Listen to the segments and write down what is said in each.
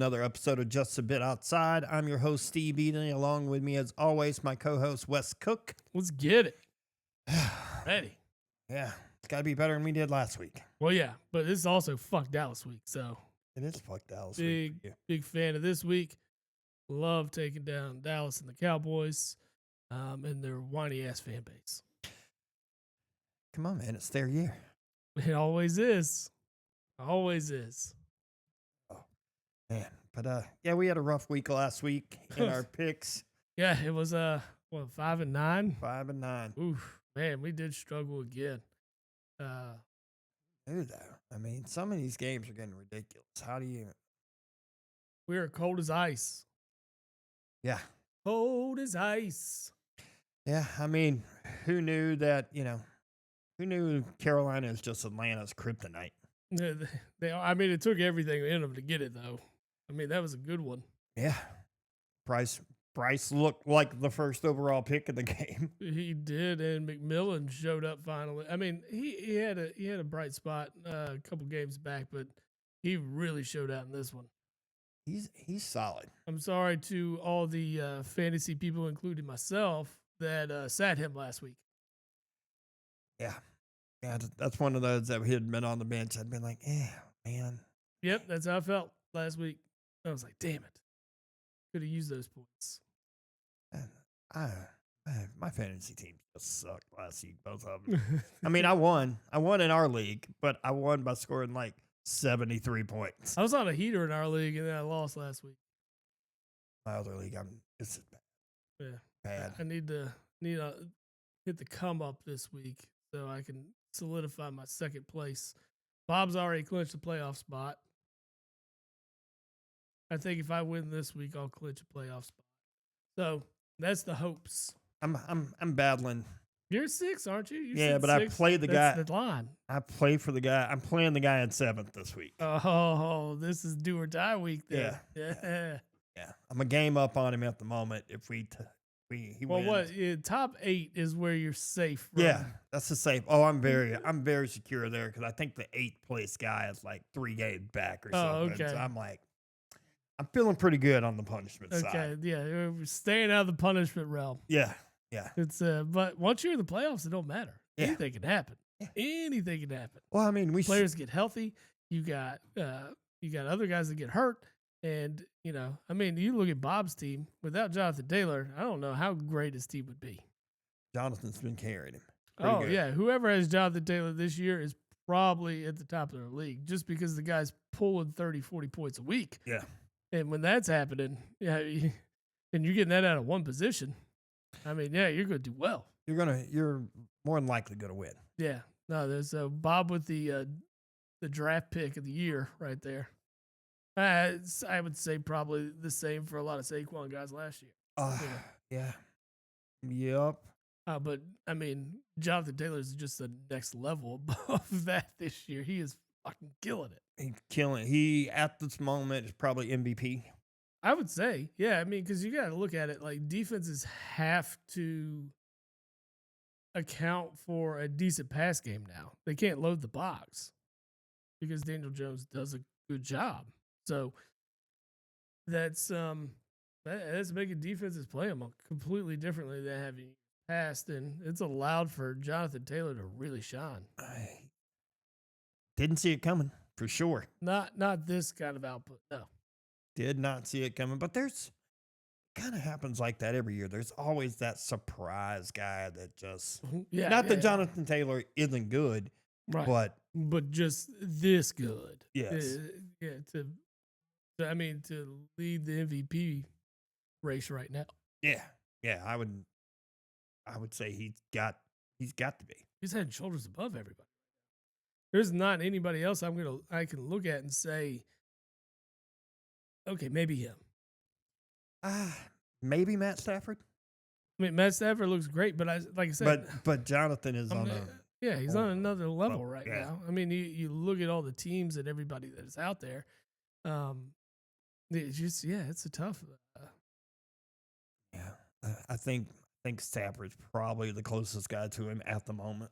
another episode of Just a Bit Outside. I'm your host, Steve Eden. Along with me, as always, my co host, Wes Cook. Let's get it. Ready. Yeah, it's got to be better than we did last week. Well, yeah, but this is also fuck Dallas week. So It is fuck Dallas big, week for you. big fan of this week. Love taking down Dallas and the Cowboys and their whiny ass fan base. Come on, man. It's their year. It always is. Always is. Man. But, yeah, we had a rough week last week in our picks. Yeah, it was 5 and 9. 5 and 9. Oof, man, we did struggle again. Dude, I mean, some of these games are getting ridiculous. How do you? We are cold as ice. Yeah. Cold as ice. Yeah, I mean, who knew that, who knew Carolina is just Atlanta's kryptonite? It took everything in them to get it, though. I mean, that was a good one. Yeah. Bryce looked like the first overall pick of the game. He did, and McMillan showed up finally. I mean, he had a bright spot a couple games back, but he really showed out in this one. He's solid. I'm sorry to all the fantasy people, including myself, that sat him last week. Yeah. Yeah, that's one of those that had been on the bench. I'd been like, man. Yep, that's how I felt last week. I was like, damn it. Could have used those points. My fantasy team just sucked last week, both of them. I mean, I won in our league, but I won by scoring like 73 points. I was on a heater in our league, and then I lost last week. My other league, it's bad. Yeah, bad. I need to hit the come up this week so I can solidify my second place. Bob's already clinched the playoff spot. I think if I win this week, I'll clinch a playoff spot. So that's the hopes. I'm battling. You're 6, aren't you? Yeah, but 6. I played the That's guy. the line. I play for the guy. I'm playing the guy in 7th this week. Oh, this is do or die week. Then. Yeah. I'm a game up on him at the moment. If he wins. What? Top 8 is where you're safe. From. Yeah, that's the safe. Oh, I'm very secure there because I think the 8th place guy is like 3 games back or something. Okay. So I'm feeling pretty good on the punishment side. Okay, yeah, we're staying out of the punishment realm. Yeah. It's but once you're in the playoffs, it don't matter. Yeah. Anything can happen. Yeah. Anything can happen. Well, I mean, players get healthy. You got other guys that get hurt, and you look at Bob's team without Jonathan Taylor. I don't know how great his team would be. Jonathan's been carrying him. Good. Yeah, whoever has Jonathan Taylor this year is probably at the top of their league, just because the guy's pulling 30, 40 points a week. Yeah. And when that's happening, and you're getting that out of one position, I mean, yeah, you're going to do well. You're more than likely going to win. Yeah. No, there's Bob with the draft pick of the year right there. I would say probably the same for a lot of Saquon guys last year. Yeah. Yep. But I mean, Jonathan Taylor is just the next level above that this year. He is fucking killing it. He's killing it. He, at this moment, is probably MVP. I would say, yeah. I mean, because you got to look at it like defenses have to account for a decent pass game now. They can't load the box because Daniel Jones does a good job. So that's making defenses play them completely differently than having passed, and it's allowed for Jonathan Taylor to really shine. I didn't see it coming for sure. Not this kind of output. No. Did not see it coming, but kind of happens like that every year. There's always that surprise guy that just Jonathan Taylor isn't good, right? But just this good. Yes. To lead the MVP race right now. Yeah. I would say he's got to be. He's head and shoulders above everybody. There's not anybody else I can look at and say, okay, maybe him. Maybe Matt Stafford. I mean, Matt Stafford looks great, but like I said, but Jonathan is he's on another level right now. I mean, you look at all the teams and everybody that is out there. It's just it's a tough. I think Stafford's probably the closest guy to him at the moment.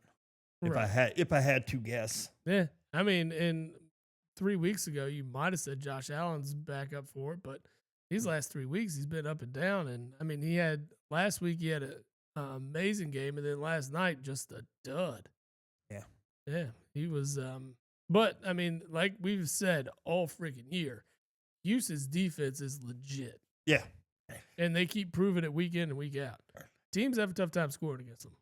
Right. If I had to guess. Yeah, I mean, and 3 weeks ago, you might have said Josh Allen's back up for it, but these last 3 weeks, he's been up and down. And I mean, last week, he had an amazing game. And then last night, just a dud. Yeah. Yeah. He was, but I mean, like we've said all freaking year, Houston's defense is legit. Yeah. And they keep proving it week in and week out. Teams have a tough time scoring against them.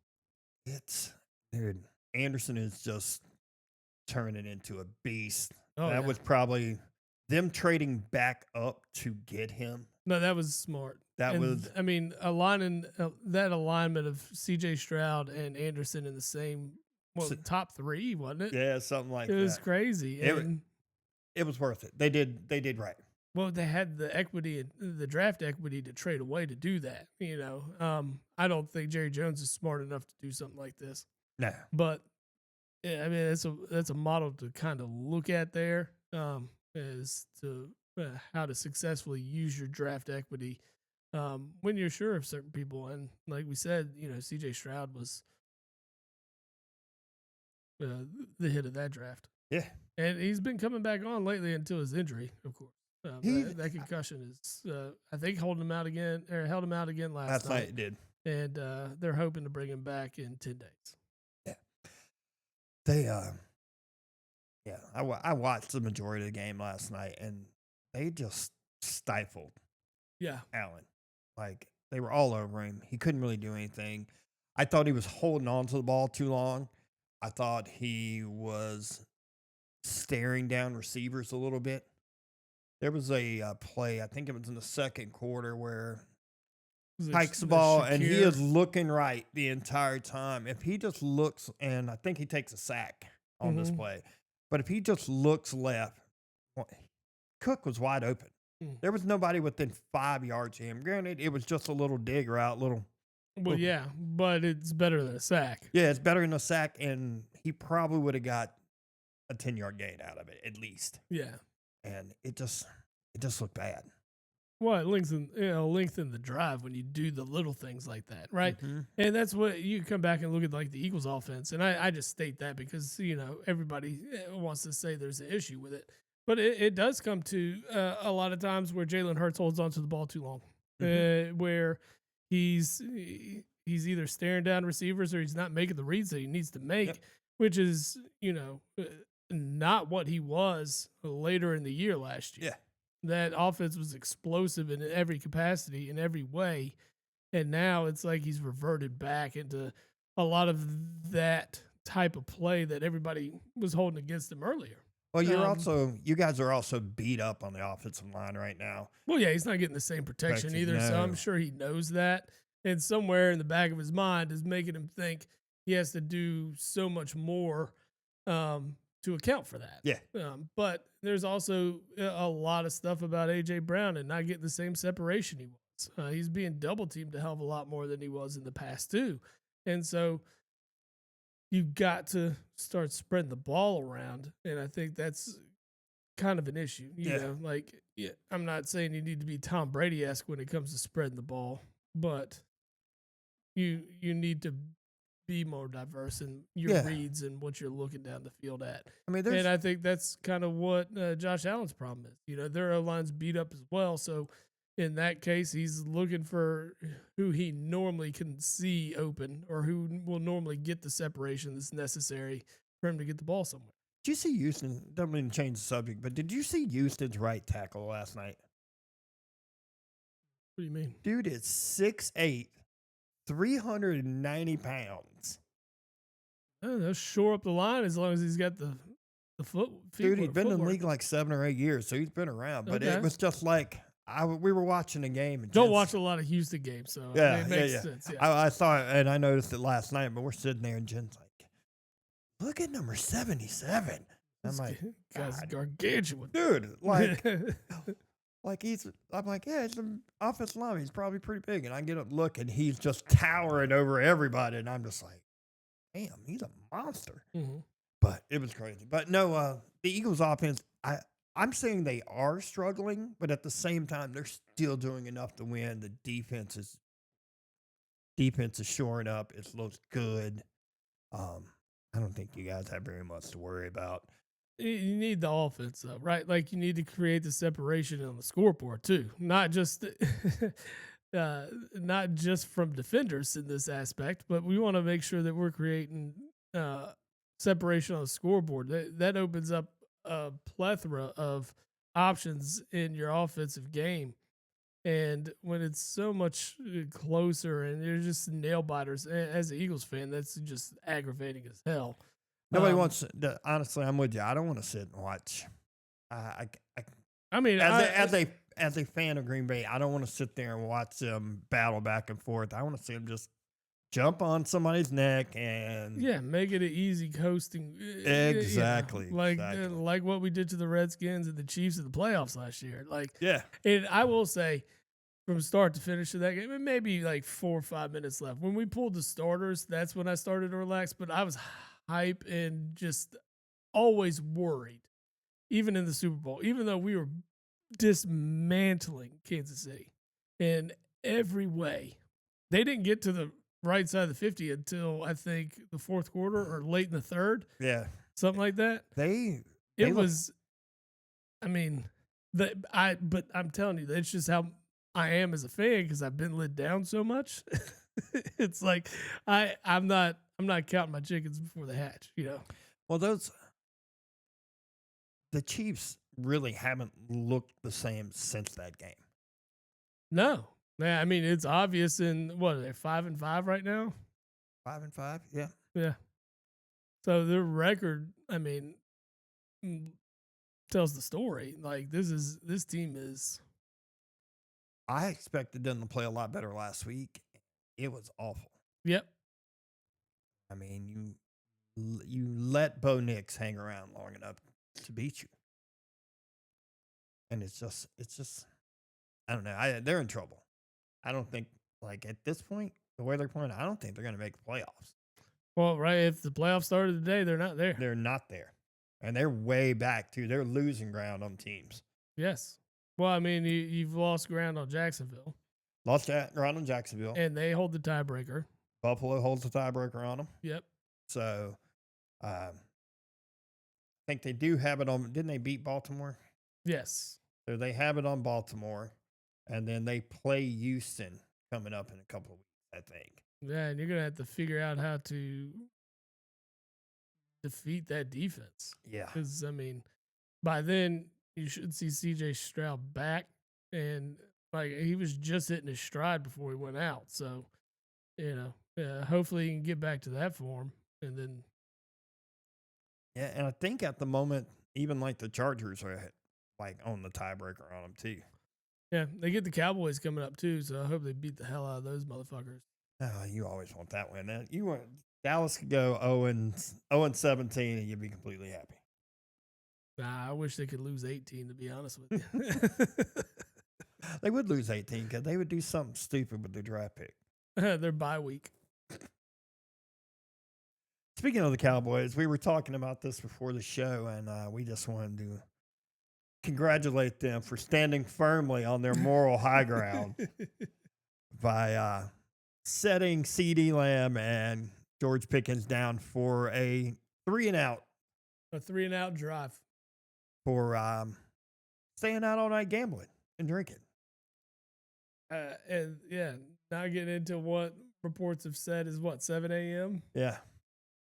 Dude, Anderson is just turning into a beast. Oh, that was probably them trading back up to get him. No, that was smart. I mean, aligning that alignment of C.J. Stroud and Anderson in the same top 3, wasn't it? Yeah, something like that. It was crazy. It was worth it. They did right. Well, they had the equity, the draft equity to trade away to do that. You know, I don't think Jerry Jones is smart enough to do something like this. No, but yeah, I mean that's a model to kind of look at there, as to how to successfully use your draft equity when you're sure of certain people. And like we said, you know, C.J. Stroud was the hit of that draft. Yeah, and he's been coming back on lately until his injury, of course. That concussion is, I think, held him out again last night. It did, and they're hoping to bring him back in 10 days. Yeah, they I watched the majority of the game last night, and they just stifled. Yeah, Allen, like they were all over him. He couldn't really do anything. I thought he was holding on to the ball too long. I thought he was staring down receivers a little bit. There was a play, I think it was in the second quarter, where hikes the ball and he is looking right the entire time. If he just looks, and I think he takes a sack on this play, but if he just looks left, Cook was wide open. There was nobody within 5 yards of him. Granted, it was just a little dig route, Well, yeah, but it's better than a sack. Yeah, it's better than a sack, and he probably would have got a 10-yard gain out of it at least. Yeah. And it just looked bad. Well, it lengthen the drive when you do the little things like that, right? Mm-hmm. And that's what you come back and look at, like the Eagles offense. And I just state that because, you know, everybody wants to say there's an issue with it. But it does come to a lot of times where Jalen Hurts holds onto the ball too long, where he's either staring down receivers or he's not making the reads that he needs to make, which is, you know, not what he was later in the year last year. Yeah. That offense was explosive in every capacity, in every way. And now it's like he's reverted back into a lot of that type of play that everybody was holding against him earlier. Well, you guys are also beat up on the offensive line right now. Well, yeah, he's not getting the same protection either, so I'm sure he knows that. And somewhere in the back of his mind is making him think he has to do so much more to account for that. Yeah. But there's also a lot of stuff about A.J. Brown and not getting the same separation he was. He's being double teamed a hell of a lot more than he was in the past, too. And so you've got to start spreading the ball around. And I think that's kind of an issue. You know, like, I'm not saying you need to be Tom Brady-esque when it comes to spreading the ball, but you need to be more diverse in your reads and what you're looking down the field at. I mean, and I think that's kind of what Josh Allen's problem is. You know, their O-line's beat up as well. So in that case, he's looking for who he normally can see open or who will normally get the separation that's necessary for him to get the ball somewhere. Did you see Houston? Don't mean to change the subject, but did you see Houston's right tackle last night? What do you mean? Dude is 6'8", 390 pounds. They'll shore up the line as long as he's got the foot. Dude, he's been in the league like 7 or 8 years, so he's been around. But it was just like we were watching a game. And don't watch a lot of Houston games, so it makes sense. Yeah. I saw it, and I noticed it last night, but we're sitting there, and Jen's like, look at number 77. I'm like, guy's gargantuan. Dude, like, I'm like, yeah, it's an offensive lineman. He's probably pretty big. And I get up and look, and he's just towering over everybody. And I'm just like, damn, he's a monster. Mm-hmm. But it was crazy. But no, the Eagles offense, I'm saying they are struggling, but at the same time, they're still doing enough to win. The defense is shoring up. It looks good. I don't think you guys have very much to worry about. You need the offense, though, right? Like you need to create the separation on the scoreboard too, not just from defenders in this aspect, but we want to make sure that we're creating uh, separation on the scoreboard. That opens up a plethora of options in your offensive game. And when it's so much closer and you're just nail biters, as an Eagles fan, that's just aggravating as hell. Nobody Um, wants to, honestly, I'm with you. I don't want to sit and watch. I, I, I mean, as a fan of Green Bay, I don't want to sit there and watch them battle back and forth. I want to see them just jump on somebody's neck and yeah, make it an easy coasting. exactly, Exactly. Like what we did to the Redskins and the Chiefs in the playoffs last year. Like, yeah, and I will say, from start to finish of that game, and maybe like 4 or 5 minutes left. When we pulled the starters, that's when I started to relax. But I was hype and just always worried, even in the Super Bowl, even though we were dismantling Kansas City in every way. They didn't get to the right side of the 50 until I think the fourth quarter or late in the third, yeah. something like that. They It look- was, I mean, but I'm telling you, that's just how I am as a fan because I've been let down so much. It's like I'm not counting my chickens before they hatch, you know. well, the Chiefs really haven't looked the same since that game. No, yeah, I mean it's obvious in what are they 5-5 right now? 5-5, yeah. Yeah. So their record, I mean, mm, tells the story. Like this team is. I expected them to play a lot better last week. It was awful. Yep. I mean, you let Bo Nix hang around long enough to beat you, and it's just I don't know. They're in trouble. I don't think like at this point the way they're playing, I don't think they're going to make the playoffs. Well, right. If the playoffs started today, they're not there. They're not there, and they're way back too. They're losing ground on teams. Yes. Well, I mean, you've lost ground on Jacksonville, Lost ground on Jacksonville. and they hold the tiebreaker. Buffalo holds the tiebreaker on them. Yep. So, I think they do have it on. Didn't they beat Baltimore? Yes. So they have it on Baltimore, and then they play Houston coming up in a couple of weeks, I think. Yeah, and you're gonna have to figure out how to defeat that defense. Yeah. Because I mean, by then you should see C.J. Stroud back, and like he was just hitting his stride before he went out. So, hopefully he can get back to that form, and then Yeah, and I think at the moment, even like the Chargers are like on the tiebreaker on them too. yeah, they get the Cowboys coming up too. So I hope they beat the hell out of those motherfuckers. Oh, you always want that win. You want Dallas could go 0-17 and you'd be completely happy. Nah, I wish they could lose 18. To be honest with you, They would lose 18 because they would do something stupid with their draft pick. their bye week. Speaking of the Cowboys, we were talking about this before the show, and we just wanted to congratulate them for standing firmly on their moral high ground by setting CeeDee Lamb and George Pickens down for a 3-and-out A 3-and-out drive. for staying out all night gambling and drinking. And yeah, now getting into what reports have said is what 7 a.m. Yeah.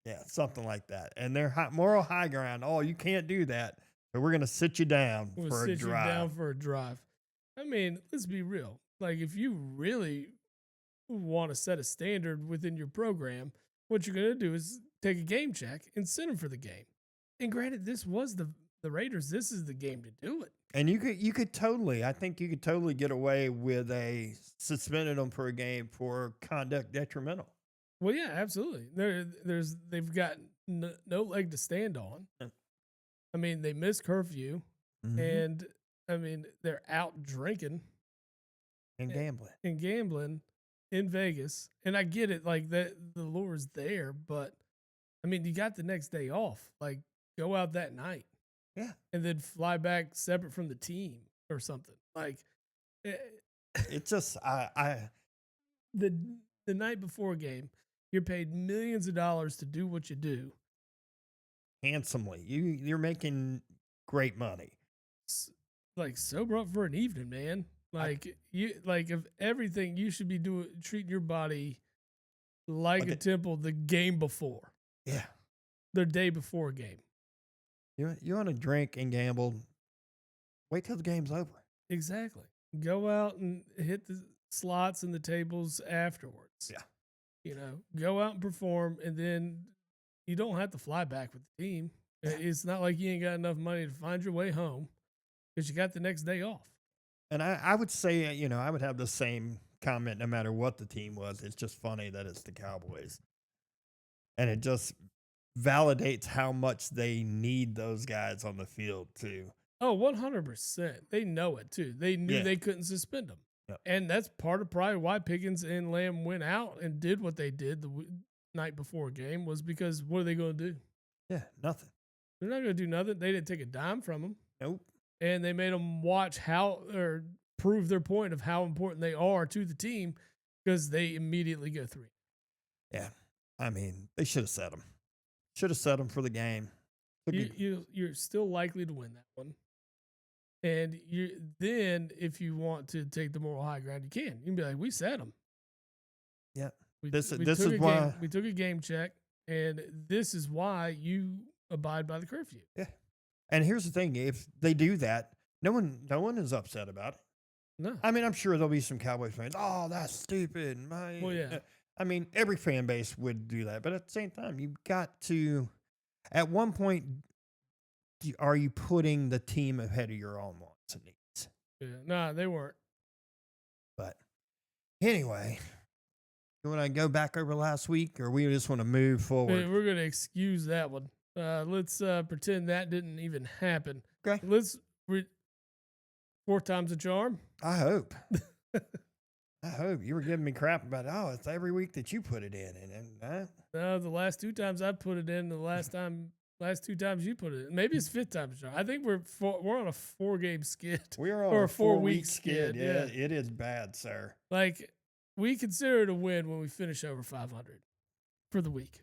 Yeah, something like that. And their moral high ground, oh, you can't do that, but we're going to sit you down We'll for a sit you drive. down for a drive. I mean, let's be real. Like, if you really want to set a standard within your program, what you're going to do is take a game check and send them for the game. And granted, this was the Raiders. This is the game to do it. And you could totally, I think you could totally get away with suspending them for a game for conduct detrimental. Well, yeah, absolutely. They've got no leg to stand on. Yeah. I mean, they missed curfew, Mm-hmm. and I mean they're out drinking And gambling. and gambling in Vegas. And I get it, like that the lure's there, but I mean you got the next day off. Like go out that night. Yeah. And then fly back separate from the team or something. Like It's just the night before a game, you're paid millions of dollars to do what you do. handsomely. You're making great money. S- Like sober up for an evening, man. Like of everything, you should be treating your body like Like a temple the game before, Yeah. the day before a game. You want to drink and gamble, wait till the game's over. Exactly. Go out and hit the slots and the tables afterwards. Yeah. Go out and perform, and then you don't have to fly back with the team. It's not like you ain't got enough money to find your way home because you got the next day off. And I would say, I would have the same comment no matter what the team was. It's just funny that it's the Cowboys. And it just validates how much they need those guys on the field, too. Oh, 100%. They know it, too. They knew Yeah. they couldn't suspend them. Yep. And that's part of probably why Pickens and Lamb went out and did what they did the night before a game was because what are they going to do? Yeah, nothing. They're not going to do nothing. They didn't take a dime from them. Nope. And they made them watch or prove their point of how important they are to the team because they immediately go 3. Yeah. I mean, they should have set them. Should have set them for the game. You're still likely to win that one. And then if you want to take the moral high ground, you can. You can be like, we set them. Yeah. We This took is why we took a game check, and this is why you abide by the curfew. Yeah. And here's the thing: if they do that, no one is upset about it. No. I mean, I'm sure there'll be some Cowboys fans. Oh, that's stupid. Well, yeah. I mean, every fan base would do that, but at the same time, you've got to. At one point, are you putting the team ahead of your own wants and needs? Yeah. Nah, they weren't. But anyway, you want to go back over last week, or we just want to move forward? We're going to excuse that one. Let's pretend that didn't even happen. Okay. Let's 4 times a charm. I hope. I hope you were giving me crap about. Oh, it's every week that you put it in, and No, the last 2 times I put it in, last 2 times you put it in. Maybe it's 5th time a charm. I think we're on a 4-game skid. we're on or a 4-week skid. skid. Yeah, it is bad, sir. Like we consider it a win when we finish over 500 for the week.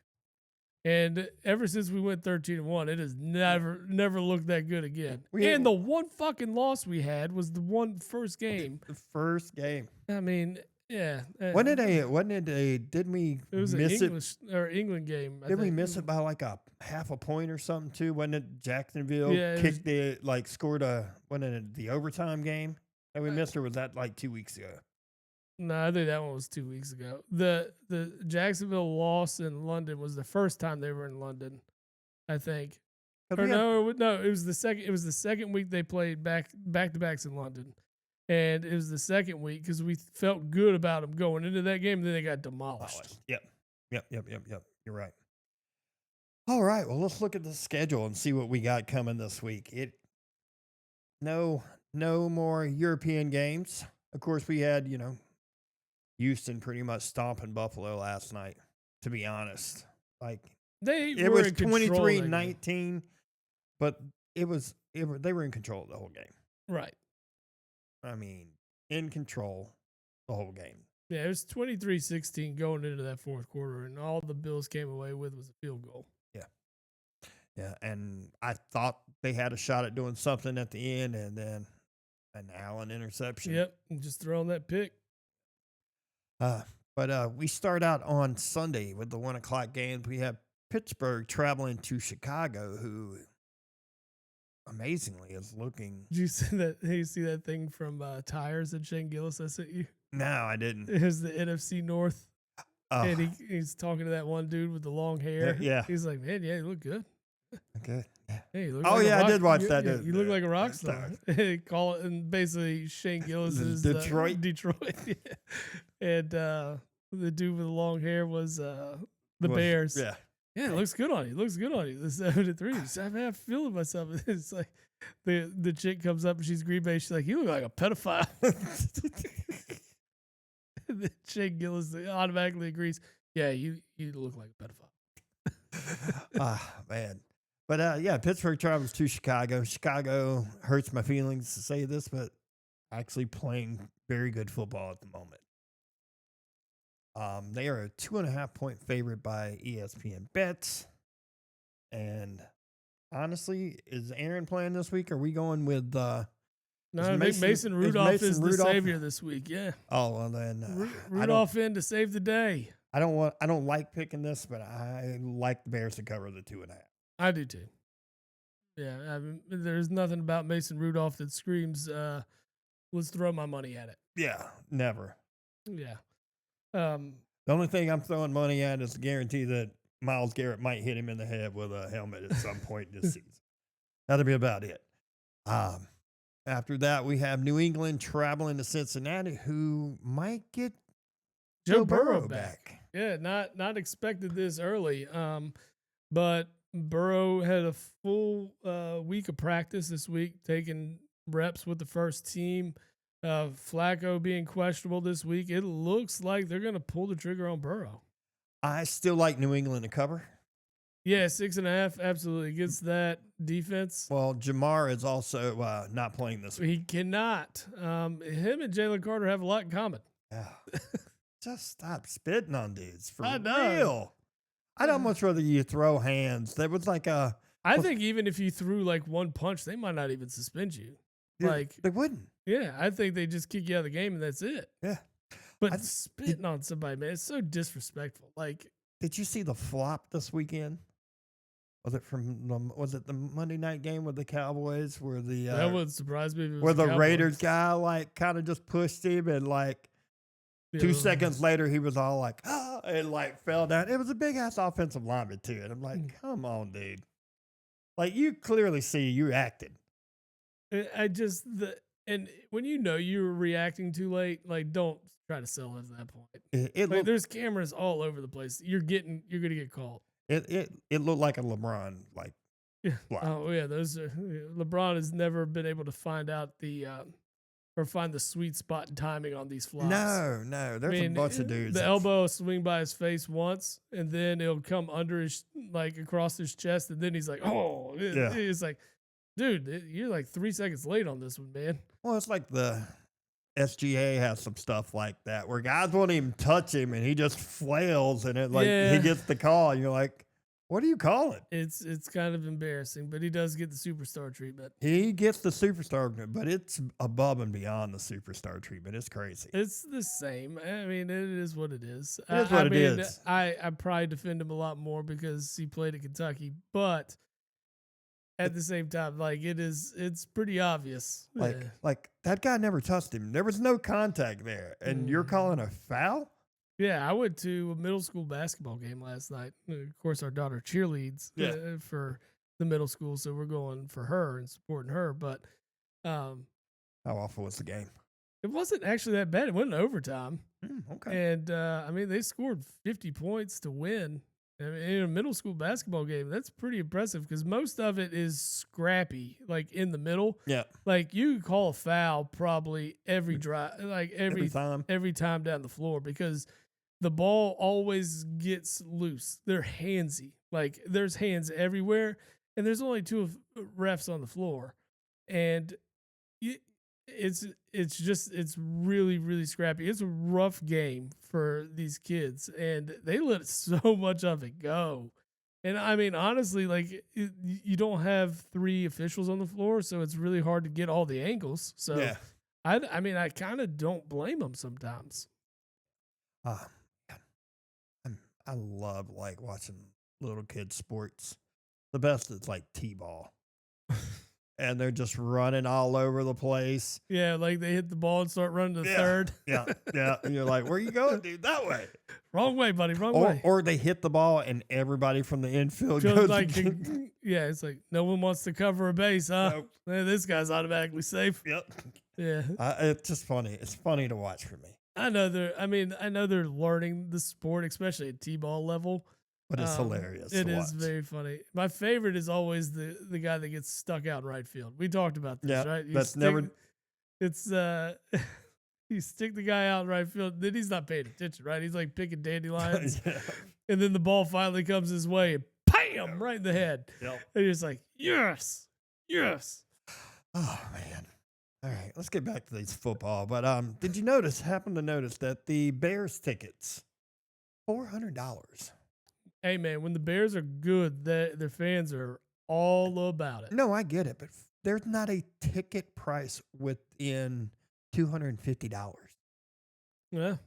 And ever since we went 13-1, it has never looked that good again. And the one fucking loss we had was the first game. The first game. I mean, yeah. Wasn't it a? Did we It was miss an England game. Did we miss it by like a half a point or something too? Wasn't it Jacksonville Yeah, scored wasn't it the overtime game that we missed, or was that like 2 weeks ago? No, I think that one was 2 weeks ago. The Jacksonville loss in London was the first time they were in London, I think. Or no, it was the second. It was the second week they played back to backs in London, and it was the second week because we felt good about them going into that game. And then they got demolished. Yep. You're right. All right. Well, let's look at the schedule and see what we got coming this week. No more European games. Of course, we had Houston pretty much stomping Buffalo last night, to be honest. Like it was 23-19, but they were in control of the whole game. Right. I mean, in control the whole game. Yeah, it was 23-16 going into that fourth quarter, and all the Bills came away with was a field goal. Yeah, and I thought they had a shot at doing something at the end, and then an Allen interception. Yep, and just throwing that pick. But we start out on Sunday with the 1 o'clock games. We have Pittsburgh traveling to Chicago, who amazingly is looking. Did you see that? You see that thing from Tires that Shane Gillis I sent you? No, I didn't. It was the NFC North, and he's talking to that one dude with the long hair. Yeah, he's like, "Man, yeah, you look good." Good. Yeah. Hey, you look Oh like yeah, I did watch that. You look like a rock star. Call it, and basically Shane Gillis is Detroit. Detroit, and the dude with the long hair was the Bears. Yeah. Yeah, it looks good on you. Looks good on you. The 7-3. I'm half feeling myself. It's like the chick comes up and she's Green Bay. She's like, "You look like a pedophile." The Shane Gillis automatically agrees. Yeah, you look like a pedophile. Man. But yeah, Pittsburgh travels to Chicago. Chicago hurts my feelings to say this, but actually playing very good football at the moment. They are a 2.5 point favorite by ESPN Bets, and honestly, is Aaron playing this week? Are we going with No, is I think Mason is Rudolph Mason is the Rudolph? savior this week. Yeah, Oh well, then I don't. Rudolph in to save the day. I don't want. I don't like picking this, but I like the Bears to cover the 2.5. I do too. Yeah, I mean, there's nothing about Mason Rudolph that screams, let's throw my money at it. Yeah, never. Yeah. Um, The only thing I'm throwing money at is the guarantee that Myles Garrett might hit him in the head with a helmet at some point this season. That'll be about it. After that, we have New England traveling to Cincinnati, who might get Joe Burrow back. Yeah, not expected this early. But Burrow had a full week of practice this week, taking reps with the first team. Flacco being questionable this week. It looks like they're going to pull the trigger on Burrow. I still like New England to cover. Yeah, 6.5 absolutely against that defense. Well, Jamar is also not playing this week. He cannot. Him and Jalen Carter have a lot in common. Yeah. Just stop spitting on dudes for I know. real. I'd almost rather you throw hands. That was like a. I think even if you threw like one punch, they might not even suspend you. Like they wouldn't. Yeah, I think they just kick you out of the game and that's it. Yeah. But spitting on somebody, man, it's so disrespectful. Like, did you see the flop this weekend? Was it the Monday night game with the Cowboys where the that wouldn't surprise me. If it was where the Cowboys. Raiders guy like kind of just pushed him and like 2 seconds later he was all like and like fell down. It was a big ass offensive lineman too, and I'm like, come on, dude. Like you clearly see you acted. And when you know you're reacting too late, like don't try to sell it at that point. There's cameras all over the place. You're gonna get called. It looked like a LeBron like. Yeah. Oh yeah, those are, LeBron has never been able to find out find the sweet spot and timing on these flops. No, there's a bunch of dudes. The elbow will swing by his face once, and then it'll come under his across his chest, and then he's like, oh, yeah. It's like, dude, you're like 3 seconds late on this one, man. Well, it's like the SGA has some stuff like that where guys won't even touch him and he just flails and he gets the call. And you're like, what do you call it? It's kind of embarrassing, but he does get the superstar treatment. He gets the superstar, but it's above and beyond the superstar treatment. It's crazy. It's the same. I mean, it is what it is. It is what it is. I probably defend him a lot more because he played at Kentucky, but at the same time, like it's pretty obvious. Like that guy never touched him. There was no contact there, and you're calling a foul? Yeah, I went to a middle school basketball game last night. Of course, our daughter cheerleads for the middle school, so we're going for her and supporting her. But how awful was the game? It wasn't actually that bad. It went in overtime. Okay. And I mean, they scored 50 points to win. I mean, in a middle school basketball game, that's pretty impressive because most of it is scrappy, like in the middle. Yeah. Like you call a foul probably every drive, like every time down the floor because the ball always gets loose. They're handsy. Like there's hands everywhere, and there's only 2 refs on the floor, and it's really, really scrappy. It's a rough game for these kids, and they let so much of it go. And I mean, honestly, like you don't have 3 officials on the floor, so it's really hard to get all the angles. So yeah. I mean, I kind of don't blame them sometimes. I love like watching little kids sports. The best is like T-ball. And they're just running all over the place. Yeah, like they hit the ball and start running to third. Yeah. And you're like, where you going, dude? That way. Wrong way, buddy. Wrong way. Or they hit the ball and everybody from the infield goes like, yeah, it's like no one wants to cover a base, huh? Nope. Man, this guy's automatically safe. Yep. Yeah. It's just funny. It's funny to watch for me. I know they're learning the sport, especially at T-ball level. But it's hilarious. It is very funny. My favorite is always the guy that gets stuck out in right field. We talked about this, right? It's you stick the guy out in right field, then he's not paying attention, right? He's like picking dandelions. And then the ball finally comes his way and bam, right in the head. Yep. And you're just like, yes. Oh man. All right, let's get back to these football. But did you happen to notice that the Bears tickets, $400? Hey man, when the Bears are good, their fans are all about it. No, I get it, but there's not a ticket price within $250. Yeah.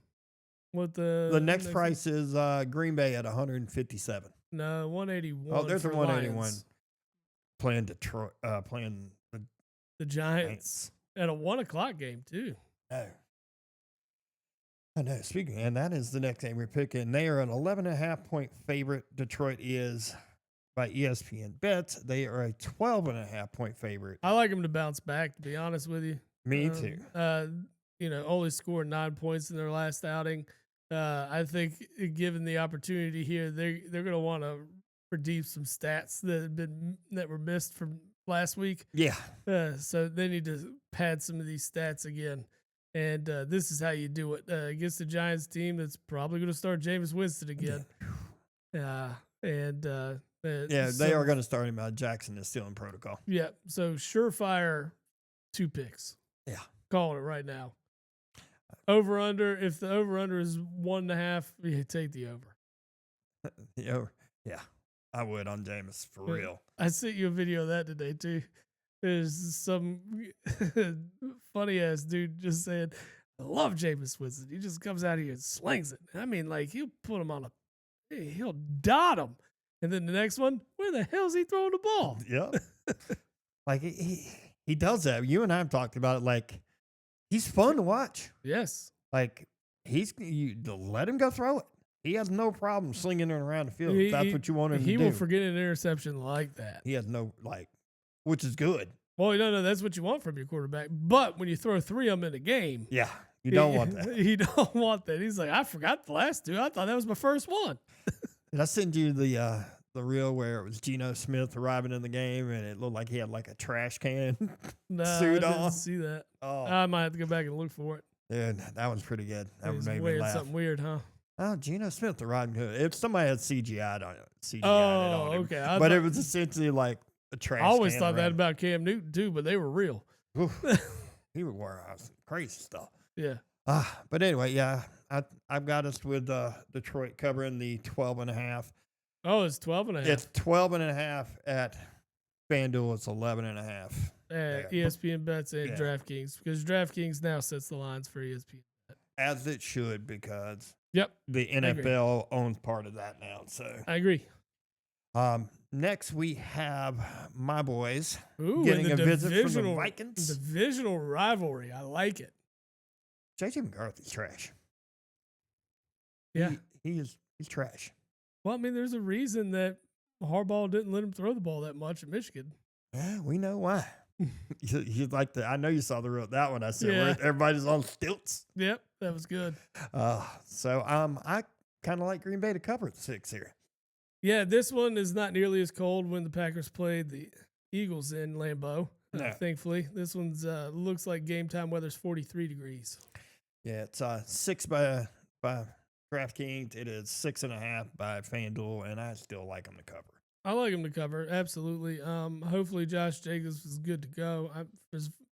What The the next next one? price is Green Bay at 157. No, 181. Oh, there's a for 181 Lions. playing Detroit, playing the The Giants at a 1:00 game too. no. I know. Speaking, and that is the next game we're picking. They are an 11.5-point favorite. Detroit is by ESPN bets. They are a 12.5-point favorite. I like them to bounce back. To be honest with you, Me too. Only scored 9 points in their last outing. I think given the opportunity here, they're going to want to redeem some stats that were missed from last week. Yeah. So they need to pad some of these stats again. And this is how you do it against the Giants team that's probably going to start Jameis Winston again. Yeah, They they are going to start him out. Jackson is still in protocol. Yeah, so surefire 2 picks. Yeah. Calling it right now. Over under. If the over under is 1.5, you take the over. Yeah, I would on Jameis for real. I sent you a video of that today too. There's some funny ass dude just saying, "I love Jameis Winston. He just comes out here and slings it. I mean, like he'll put him on he'll dot him." And then the next one, where the hell's he throwing the ball? Yeah. Like he does that. You and I have talked about it. Like he's fun to watch. Yes. Like you let him go throw it. He has no problem slinging it around the field. If that's what you want him to do. He will forget an interception like that. He has no which is good. Well, no, that's what you want from your quarterback. But when you throw 3 of them in a game, Yeah, you don't want that. You don't want that. He's like, I forgot the last 2. I thought that was my first one. Did I send you the reel where it was Geno Smith arriving in the game and it looked like he had like a trash can No, suit I on? didn't see that. Oh, I might have to go back and look for it. dude, that was pretty good. That He's made me wearing laugh. something weird, huh? Oh, Geno Smith arriving good. If somebody had CGI'd on it, Oh, on him. okay. But it was essentially like a trash. I always can thought that around. about Cam Newton too, but they were real. Oof. He would wear some crazy stuff. Yeah. But anyway, yeah, I've got us with Detroit covering the 12.5. Oh, it's 12.5. It's 12.5 at FanDuel. It's 11.5. ESPN bets and Yeah. DraftKings, because DraftKings now sets the lines for ESPN. As it should, because Yep, the NFL owns part of that now. So I agree. next we have my boys Ooh, getting and a visit from the divisional Vikings. divisional rivalry. I like it. JJ McCarthy's trash. Yeah. He's trash. Well, I mean, there's a reason that Harbaugh didn't let him throw the ball that much at Michigan. Yeah, we know why. He's like I know you saw the reel that one I said where Yeah. everybody's on stilts. Yep, that was good. So I kind of like Green Bay to cover the 6 here. Yeah, this one is not nearly as cold when the Packers played the Eagles in Lambeau. No. Thankfully, this one's looks like game time weather's 43 degrees. Yeah, it's 6 by DraftKings. It is 6.5 by FanDuel, and I still like them to cover. I like him to cover, absolutely. Hopefully Josh Jacobs is good to go.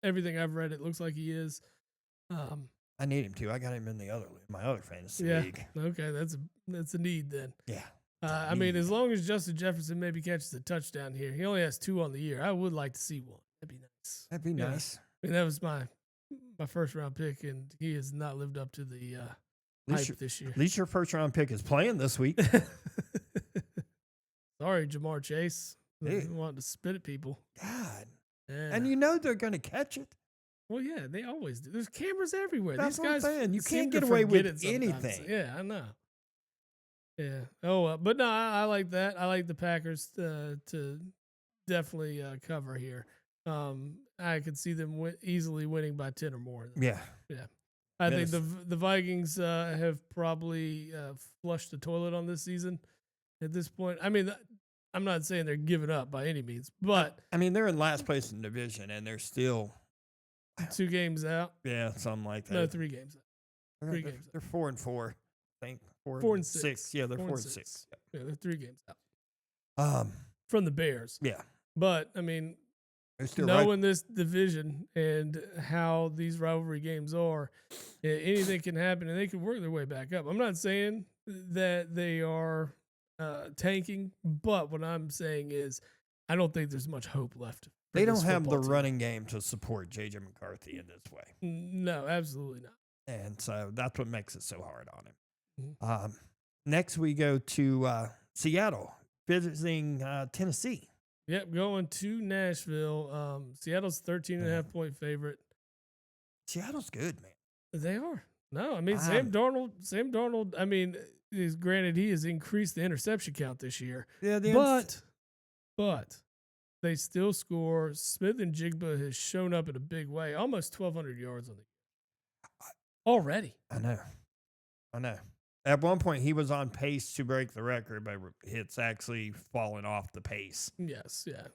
Everything I've read, it looks like he is. I need him to. I got him in my other fantasy Yeah. league. Okay, that's a need then. Yeah. I mean, as long as Justin Jefferson maybe catches a touchdown here, he only has 2 on the year. I would like to see one. That'd be nice. That'd be Yeah. nice. I mean, that was my first round pick, and he has not lived up to the hype this year. At least your first round pick is playing this week. Sorry, Jamar Chase. Dude. Wanting to spit at people. God. Yeah. And you know they're going to catch it. Well, yeah, they always do. There's cameras everywhere. That's These what I'm guys saying. You seem can't to get away forget with it sometimes. anything. Yeah, I know. Yeah. Oh, but no, I like that. I like the Packers to definitely cover here. I could see them easily winning by 10 or more. Yeah. I Yes. think the Vikings have probably flushed the toilet on this season at this point. I mean, I'm not saying they're giving up by any means, but I mean, they're in last place in the division, and they're still, 2 games out. something like that. No, 3 games out. They're, 3 they're- games. They're 4-4. I think 4 and 6. Yeah, they're 4 4 and and 6. 6. Yeah, they're 3 games out From the Bears. yeah, But I mean, they're still right. knowing this division and how these rivalry games are, anything can happen and they can work their way back up. I'm not saying that they are tanking, but what I'm saying is I don't think there's much hope left. They this don't have the football team. running game to support J.J. McCarthy in this way. No, absolutely not. And so that's what makes it so hard on him. Mhm. Next, we go to Seattle, visiting Tennessee. Yep, going to Nashville. Seattle's 13.5 point favorite. Seattle's good, man. They are. No, I mean Sam Darnold. I mean, is granted he has increased the interception count this year, Yeah, but they still score. Smith and Jigba has shown up in a big way, almost 1,200 yards on the already. I know. At one point, he was on pace to break the record, but it's actually fallen off the pace. Yes, yeah.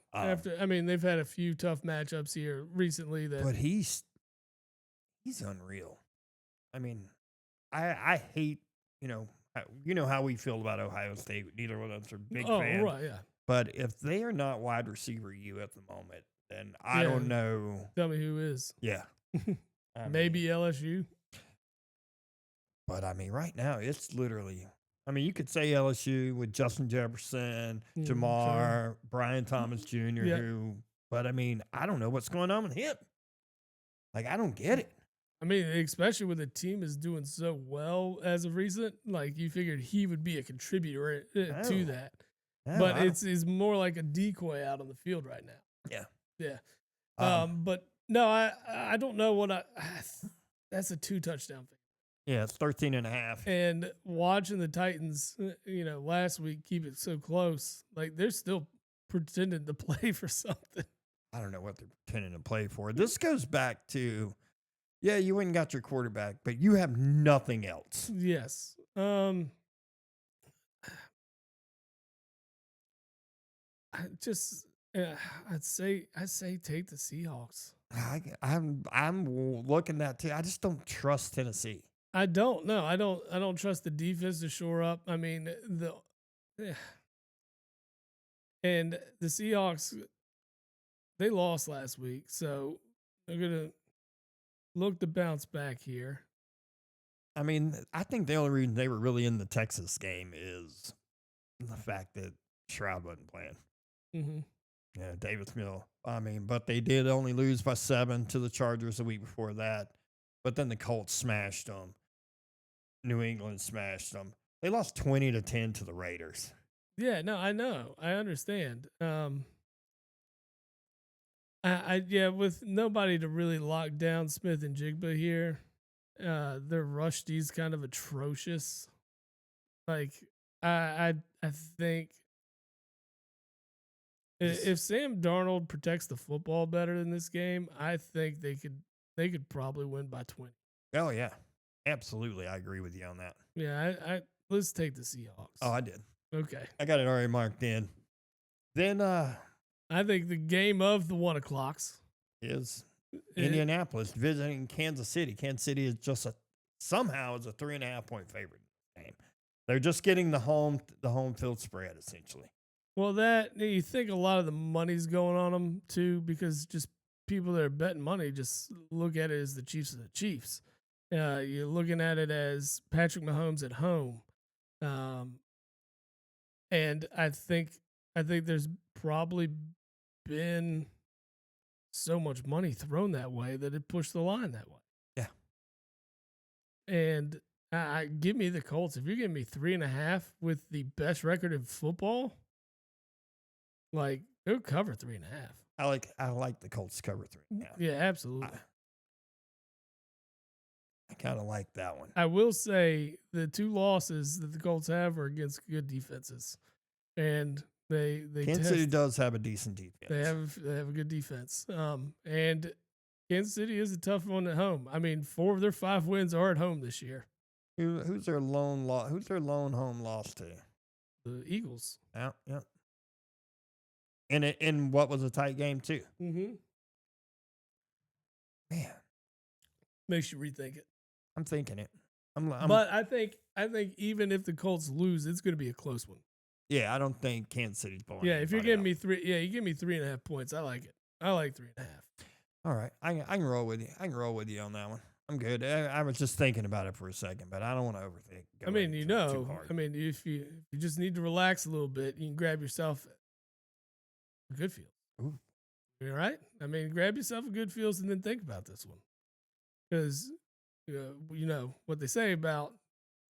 They've had a few tough matchups here recently. But he's unreal. I mean, I hate, you know how we feel about Ohio State. Neither one of us are big fans. Right, yeah. But if they are not wide receiver you at the moment, then I Yeah. don't know. Tell me who is. Yeah. Maybe LSU. But I mean, right now it's literally. I mean, you could say LSU with Justin Jefferson, Jamar, Brian Thomas Jr. Yeah. But I mean, I don't know what's going on with him. Like, I don't get it. I mean, especially when the team is doing so well as of recent, like you figured he would be a contributor to that. No, But it's more like a decoy out on the field right now. Yeah. But no, I don't know what that's a 2 touchdown thing. Yeah, it's 13.5. And watching the Titans, last week keep it so close, like they're still pretending to play for something. I don't know what they're pretending to play for. This goes back to, you went and got your quarterback, but you have nothing else. Yes. I'd say take the Seahawks. I'm looking at too. I just don't trust Tennessee. I don't know. I don't trust the defense to shore up. I mean, and the Seahawks, they lost last week, so they're gonna look to bounce back here. I mean, I think the only reason they were really in the Texas game is the fact that Stroud wasn't playing. Mm-hmm. Yeah, Davis Mill. I mean, but they did only lose by 7 to the Chargers the week before that. But then the Colts smashed them. New England smashed them. They lost 20-10 to the Raiders. Yeah, no, I know. I understand. With nobody to really lock down Smith and Jigba here, their rush D's kind of atrocious. Like, I think if Sam Darnold protects the football better in this game, I think they could probably win by 20. Oh yeah, absolutely. I agree with you on that. Yeah, let's take the Seahawks. Oh, I did. Okay, I got it already marked in. Then I think the game of the 1 o'clocks is Indianapolis visiting Kansas City. Kansas City is somehow a 3.5 point favorite in the game. They're just getting the home field spread essentially. Well, that you think a lot of the money's going on them too, because just people that are betting money just look at it as the Chiefs are the Chiefs. You're looking at it as Patrick Mahomes at home, and I think there's probably been so much money thrown that way that it pushed the line that way. Yeah, and give me the Colts. If you're giving me 3.5 with the best record in football. Like, they'll cover 3.5. I like the Colts cover 3.5. Yeah, absolutely. I kind of like that one. I will say the 2 losses that the Colts have are against good defenses, and they Kansas City does have a decent defense. They have a good defense. And Kansas City is a tough one at home. I mean, 4 of their 5 wins are at home this year. Who's their lone home loss to? The Eagles. Yeah. In what was a tight game too. Mm-hmm. Man, makes you rethink it. I'm thinking it. But I think even if the Colts lose, it's going to be a close one. Yeah, I don't think Kansas City's blowing. Yeah, if you're giving me 3, you give me 3.5 points. I like it. I like 3.5. All right, I can roll with you. I can roll with you on that one. I'm good. I was just thinking about it for a second, but I don't want to overthink. I mean, too hard. I mean, if you just need to relax a little bit, you can grab yourself Goodfields. Ooh. All right. I mean, grab yourself a Goodfields and then think about this one, because you know what they say about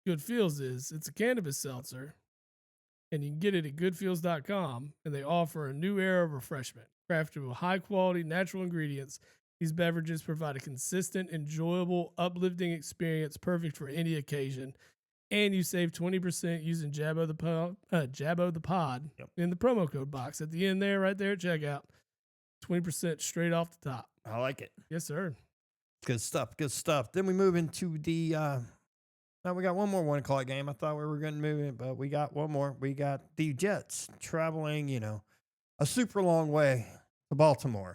Goodfields is it's a cannabis seltzer, and you can get it at goodfields.com, and they offer a new era of refreshment crafted with high quality natural ingredients. These beverages provide a consistent, enjoyable, uplifting experience perfect for any occasion. And you save 20% using Jabbo the Pod Yep. in the promo code box at the end there, right there at checkout. 20% straight off the top. I like it. Yes, sir. Good stuff. Good stuff. Then we move into the. Now we got one more 1 o'clock game. I thought we were going to move it, but we got one more. We got the Jets traveling, a super long way to Baltimore.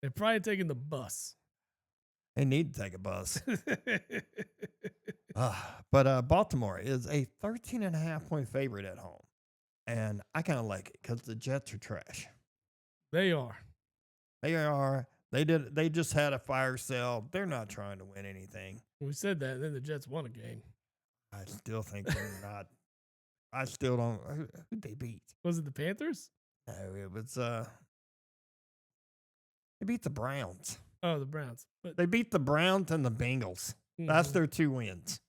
They're probably taking the bus. They need to take a bus. But Baltimore is a 13.5-point favorite at home. And I kind of like it because the Jets are trash. They are. They are. They just had a fire sale. They're not trying to win anything. We said that, and then the Jets won a game. I still think they're not. I still don't. Who'd they beat? Was it the Panthers? No, it was. They beat the Browns. Oh, the Browns. But They beat the Browns and the Bengals. That's Mhm. their 2 wins.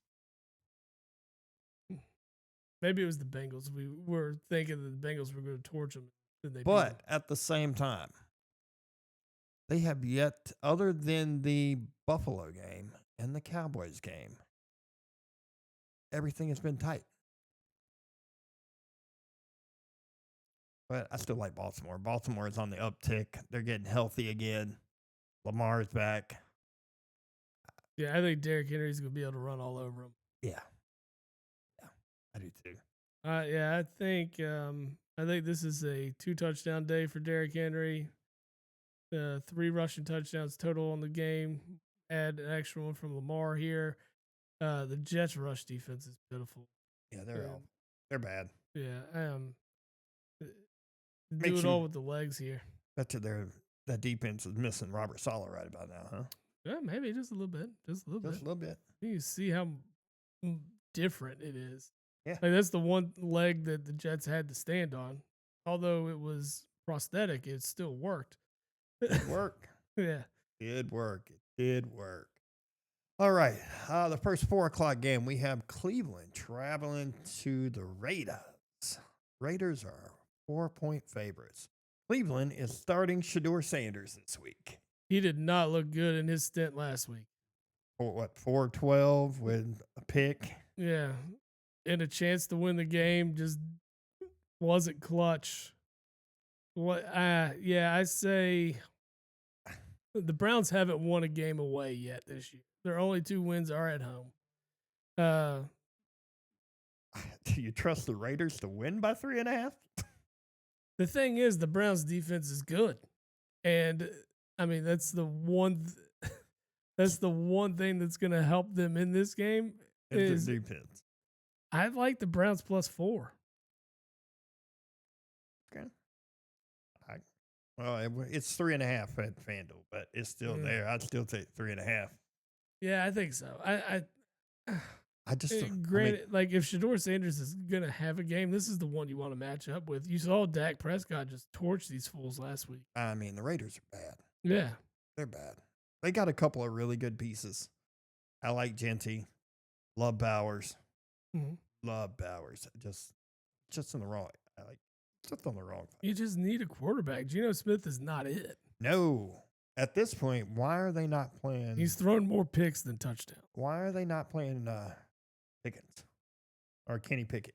Maybe it was the Bengals. We were thinking that the Bengals were going to torch them. Then they beat But 'em. at the same time, they have yet, other than the Buffalo game and the Cowboys game, everything has been tight. But I still like Baltimore. Baltimore is on the uptick. They're getting healthy again. Lamar's back. Yeah, I think Derrick Henry's going to be able to run all over them. Yeah. Yeah, I do too. Yeah, I think this is a 2-touchdown day for Derrick Henry. 3 rushing touchdowns total on the game. Add an extra one from Lamar here. The Jets' rush defense is pitiful. Yeah, Yeah. they're bad. Yeah, do Makes it you- all with the legs here. Bet you that defense is missing Robert Saleh right about now, huh? Yeah, maybe just a little bit. Just a little Just a bit. little bit. You see how different it is. Yeah. Like that's the one leg that the Jets had to stand on. Although it was prosthetic, it still worked. Good work. Yeah. Did work. It did work. All right. The first 4 o'clock game, we have Cleveland traveling to the Raiders. Raiders are 4-point favorites. Cleveland is starting Shador Sanders this week. He did not look good in his stint last week. For what, 4-12 with a pick? Yeah. And a chance to win the game just wasn't clutch. I say the Browns haven't won a game away yet this year. Their only 2 wins are at home. Do you trust the Raiders to win by 3.5? The thing is, the Browns' defense is good, and I mean that's the one. That's the one thing that's going to help them in this game. It's the defense. I like the Browns +4. Okay. It's 3.5 at FanDuel, but it's still Yeah. there. I'd still take 3.5. Yeah, I think so. I just Granted, like if Shador Sanders is gonna have a game, this is the one you want to match up with. You saw Dak Prescott just torch these fools last week. I mean, the Raiders are bad. Yeah, They're bad. They got a couple of really good pieces. I like Genty. Love Bowers. Mhm. Love Bowers. Just in the wrong. Just on the wrong thing. you just need a quarterback. Geno Smith is not it. No. At this point, why are they not playing? He's thrown more picks than touchdowns. Why are they not playing Pickens or Kenny Pickett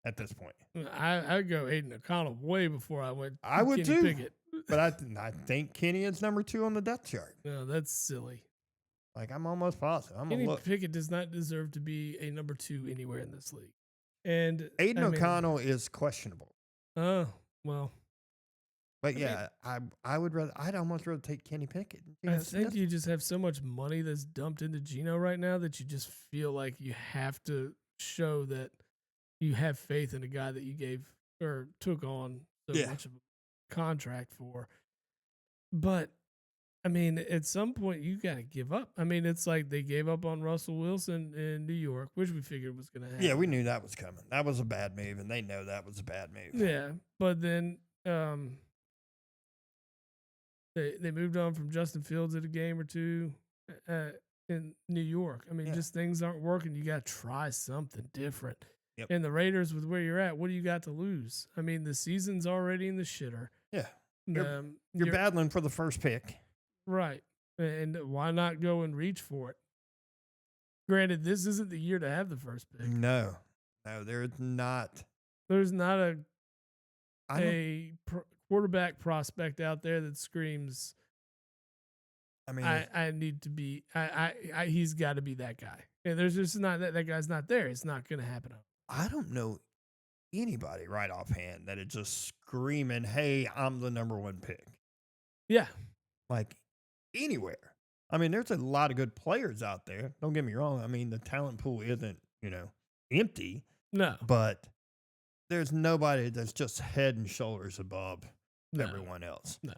at this point? I'd go Aiden O'Connell way before I went. I would Kenny too. Pickett. But I think Kenny is number 2 on the depth chart. No, that's silly. Like, I'm almost positive. I'm Kenny gonna look. Pickett does not deserve to be a number 2 anywhere in this league. And Aiden I mean, O'Connell is questionable. Oh well, But mean- yeah, I'd almost rather take Kenny Pickett. I think you just have so much money that's dumped into Geno right now that you just feel like you have to show that you have faith in a guy that you gave or took on so Yeah. much of a contract for. But I mean, at some point you got to give up. I mean, it's like they gave up on Russell Wilson in New York, which we figured was going to happen. Yeah, we knew that was coming. That was a bad move, and they know that was a bad move. Yeah, but then um, they moved on from Justin Fields at a game or two uh, in New York. I mean, Yeah. just things aren't working. You got to try something different. Yep. And the Raiders, with where you're at, what do you got to lose? I mean, the season's already in the shitter. Yeah. You're You're battling for the first pick. right, and why not go and reach for it? Granted, this isn't the year to have the first pick. No, there's not. There's not I don't. quarterback prospect out there that screams, I mean, I need to be, he's got to be that guy. And there's just not that guy's not there. It's not going to happen. I don't know anybody right offhand that is just screaming, "Hey, I'm the number one pick." Yeah. Like anywhere. I mean, there's a lot of good players out there. Don't get me wrong. I mean, the talent pool isn't, empty, No. but there's nobody that's just head and shoulders above No. everyone else. No.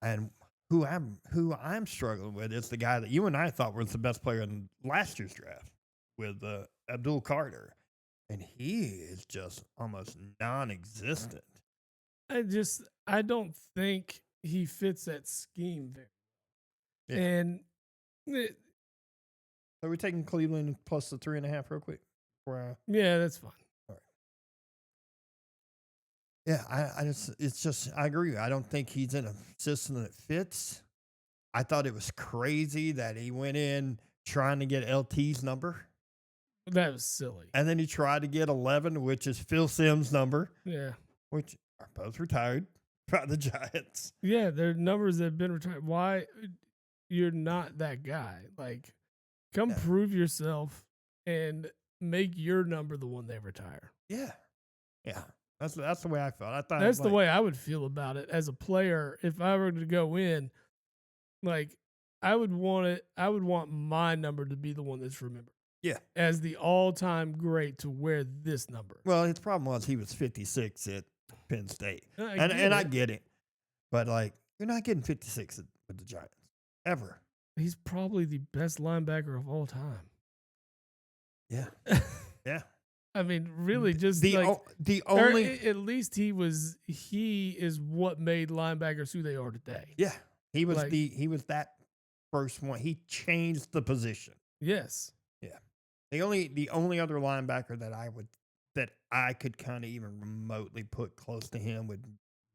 And who I'm struggling with is the guy that you and I thought was the best player in last year's draft with Abdul Carter, and he is just almost non-existent. I don't think he fits that scheme very well. Yeah. And Are we taking Cleveland plus the 3.5 real quick? yeah, that's fine. All right. Yeah, I agree. I don't think he's in a system that fits. I thought it was crazy that he went in trying to get LT's number. That was silly. And then he tried to get 11, which is Phil Simms' number. Yeah. Which are both retired by the Giants. Yeah, their numbers have been retired. Why you're not that guy? Like, come prove yourself and make your number the one they retire. Yeah. That's the way I felt. I thought that's the way I would feel about it as a player. If I were to go in, like, I would want it. I would want my number to be the one that's remembered. Yeah. As the all-time great to wear this number. Well, his problem was he was 56 at Penn State. I get it. But, like, you're not getting 56 with the Giants. Ever. He's probably the best linebacker of all time. Yeah. Yeah. I mean, really, just at least he is what made linebackers who they are today. Yeah. He was that first one. He changed the position. Yes. Yeah. The only other linebacker that I could kind of even remotely put close to him would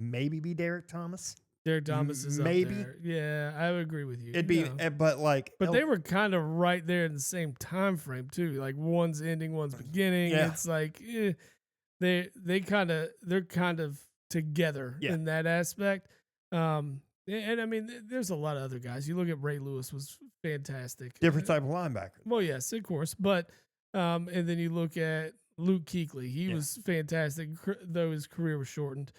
maybe be Derek Thomas. Derek Thomas is maybe. Up there. Yeah, I would agree with you. It'd be, but they were kind of right there in the same time frame too. Like one's ending, one's beginning. Yeah. It's like they're kind of together in that aspect. And I mean, there's a lot of other guys. You look at Ray Lewis was fantastic. Different type of linebacker. Well, yes, of course. But and then you look at Luke Kuechly. He was fantastic, though his career was shortened.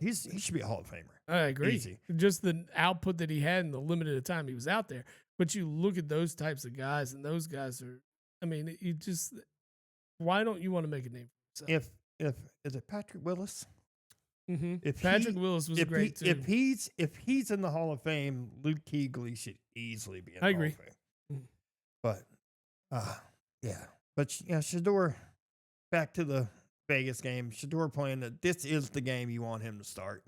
He should be a Hall of Famer. I agree. Easy. Just the output that he had in the limited time he was out there. But you look at those types of guys, and those guys are. I mean, you just. Why don't you want to make a name for yourself? If is it Patrick Willis? Mm-hmm. If Patrick Willis was great too. If he's in the Hall of Fame, Luke Kuechly should easily be in the agree. Hall of Fame. But But Shedeur, back to the Vegas game. Shedeur playing that this is the game you want him to start.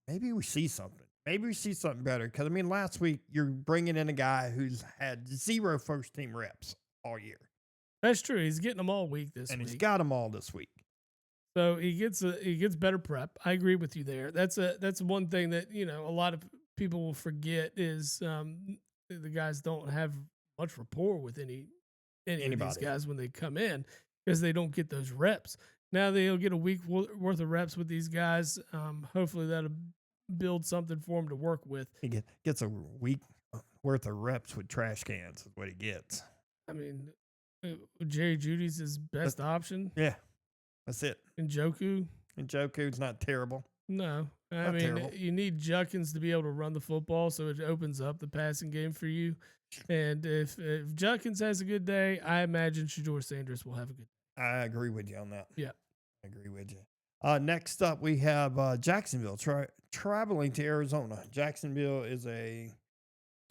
Maybe we see something. Maybe we see something better. Because, I mean, last week you're bringing in a guy who's had 0 first-team reps all year. That's true. He's getting them all week this week. And he's got them all this week. So he gets better prep. I agree with you there. That's one thing that, a lot of people will forget is the guys don't have much rapport with any of these guys when they come in because they don't get those reps. Now they'll get a week worth of reps with these guys. Hopefully that'll build something for him to work with. He gets a week worth of reps with trash cans is what he gets. I mean, Jerry Judy's his best option. Yeah, that's it. Njoku's not terrible. No. I mean, you need Judkins to be able to run the football so it opens up the passing game for you. And if Judkins has a good day, I imagine Shedeur Sanders will have a good day. I agree with you on that. Yeah. I agree with you. Next up, we have Jacksonville traveling to Arizona. Jacksonville is a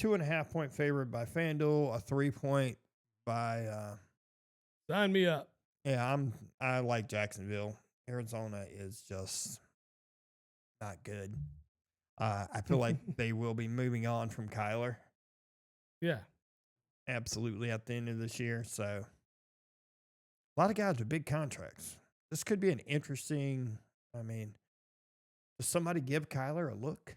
2.5-point favorite by FanDuel, a 3-point by. Sign me up. Yeah, I like Jacksonville. Arizona is just not good. I feel like they will be moving on from Kyler Yeah. absolutely at the end of this year. So a lot of guys with big contracts. This could be an interesting. I mean, does somebody give Kyler a look?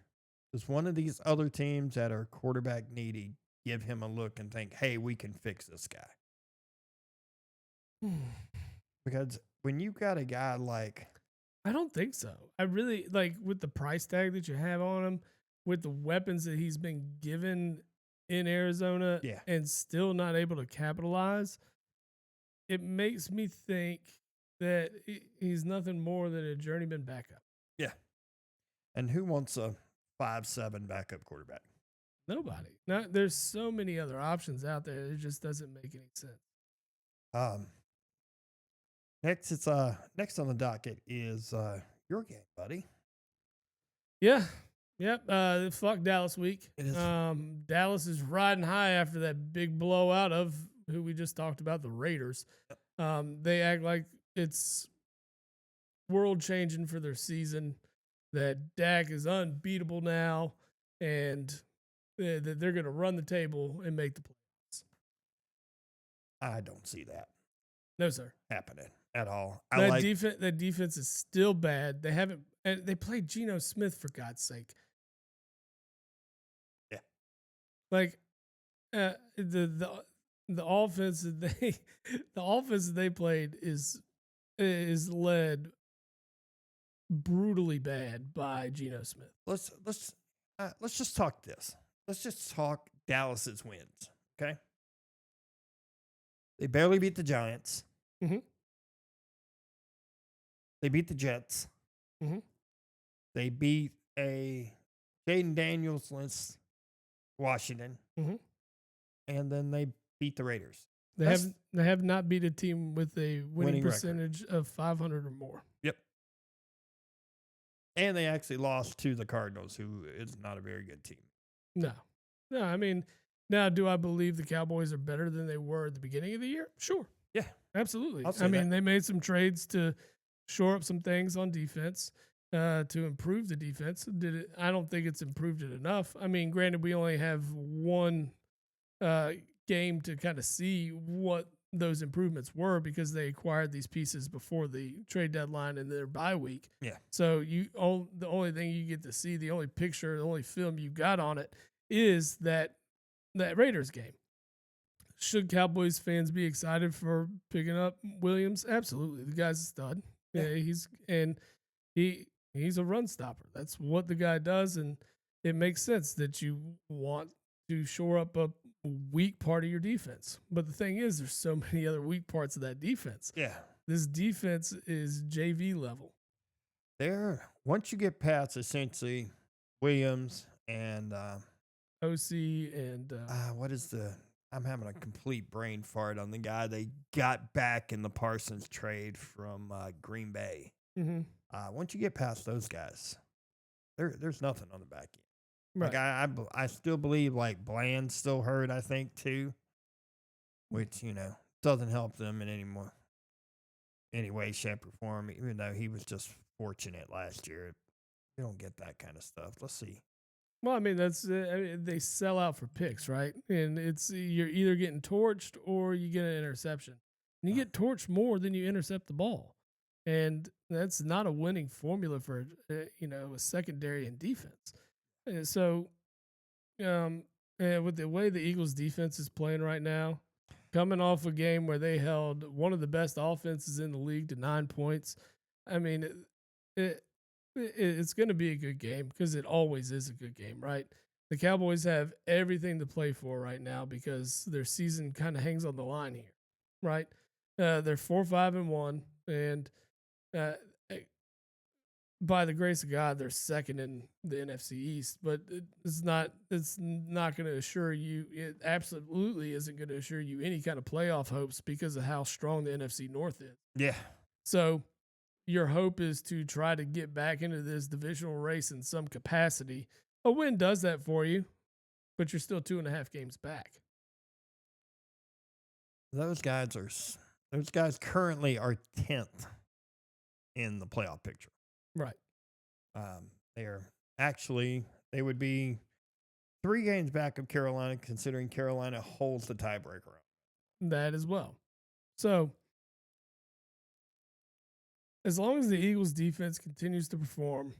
Does one of these other teams that are quarterback needy give him a look and think, hey, we can fix this guy? Because when you got a guy like, I don't think so. I really like with the price tag that you have on him, with the weapons that he's been given in Arizona yeah, and still not able to capitalize, it makes me think that he's nothing more than a journeyman backup. yeah. And who wants a 5'7" backup quarterback? Nobody. Not, there's so many other options out there. It just doesn't make any sense. Um, next on the docket is your game, buddy. Yeah. Yep. Fuck Dallas week. It is. Dallas is riding high after that big blowout of who we just talked about, the Raiders. They act like it's world changing for their season, that Dak is unbeatable now, and that they're going to run the table and make the playoffs. I don't see that No, sir. happening at all. That defense is still bad. They haven't. And they played Geno Smith for God's sake. Yeah. Like the offense that they played is led brutally bad by Geno Smith. Let's just talk this. Let's just talk Dallas's wins. Okay. They barely beat the Giants. Mm-hmm. They beat the Jets. Mm-hmm. They beat a Jaden Daniels-less Washington. Mm-hmm. And then they beat the Raiders. They have not beat a team with a winning percentage of 500 or more. Yep. And they actually lost to the Cardinals, who is not a very good team. No. I mean, now do I believe the Cowboys are better than they were at the beginning of the year? Sure. Yeah. Absolutely. I mean, they made some trades to shore up some things on defense, to improve the defense. I don't think it's improved it enough. I mean, granted, we only have one game to kind of see what those improvements were because they acquired these pieces before the trade deadline and their bye week. Yeah. So the only thing you get to see, the only picture, the only film you got on it is that Raiders game. Should Cowboys fans be excited for picking up Williams? Absolutely. The guy's a stud. Yeah, he's a run stopper. That's what the guy does, and it makes sense that you want to shore up a weak part of your defense. But the thing is, there's so many other weak parts of that defense. Yeah. This defense is JV level. Once you get past essentially Williams and OC and I'm having a complete brain fart on the guy they got back in the Parsons trade from Green Bay. Mm-hmm. Once you get past those guys, there's nothing on the back end. Right. Like I still believe like Bland's still hurt, I think too, which doesn't help them in any way, shape, or form. Even though he was just fortunate last year, you don't get that kind of stuff. Let's see. Well, I mean, they sell out for picks, right? And you're either getting torched or you get an interception. And you get torched more than you intercept the ball, and that's not a winning formula for a secondary and defense. And so, and with the way the Eagles' defense is playing right now, coming off a game where they held one of the best offenses in the league to 9 points, I mean, it's going to be a good game because it always is a good game, right? The Cowboys have everything to play for right now because their season kind of hangs on the line here, right? They're 4-5-1, and by the grace of God, they're second in the NFC East. But it's not going to assure you. It absolutely isn't going to assure you any kind of playoff hopes because of how strong the NFC North is. Yeah. So your hope is to try to get back into this divisional race in some capacity. A win does that for you, but you're still 2.5 games back. Those guys currently are 10th in the playoff picture. Right. They're actually they would be 3 games back of Carolina, considering Carolina holds the tiebreaker. That as well. So as long as the Eagles defense continues to perform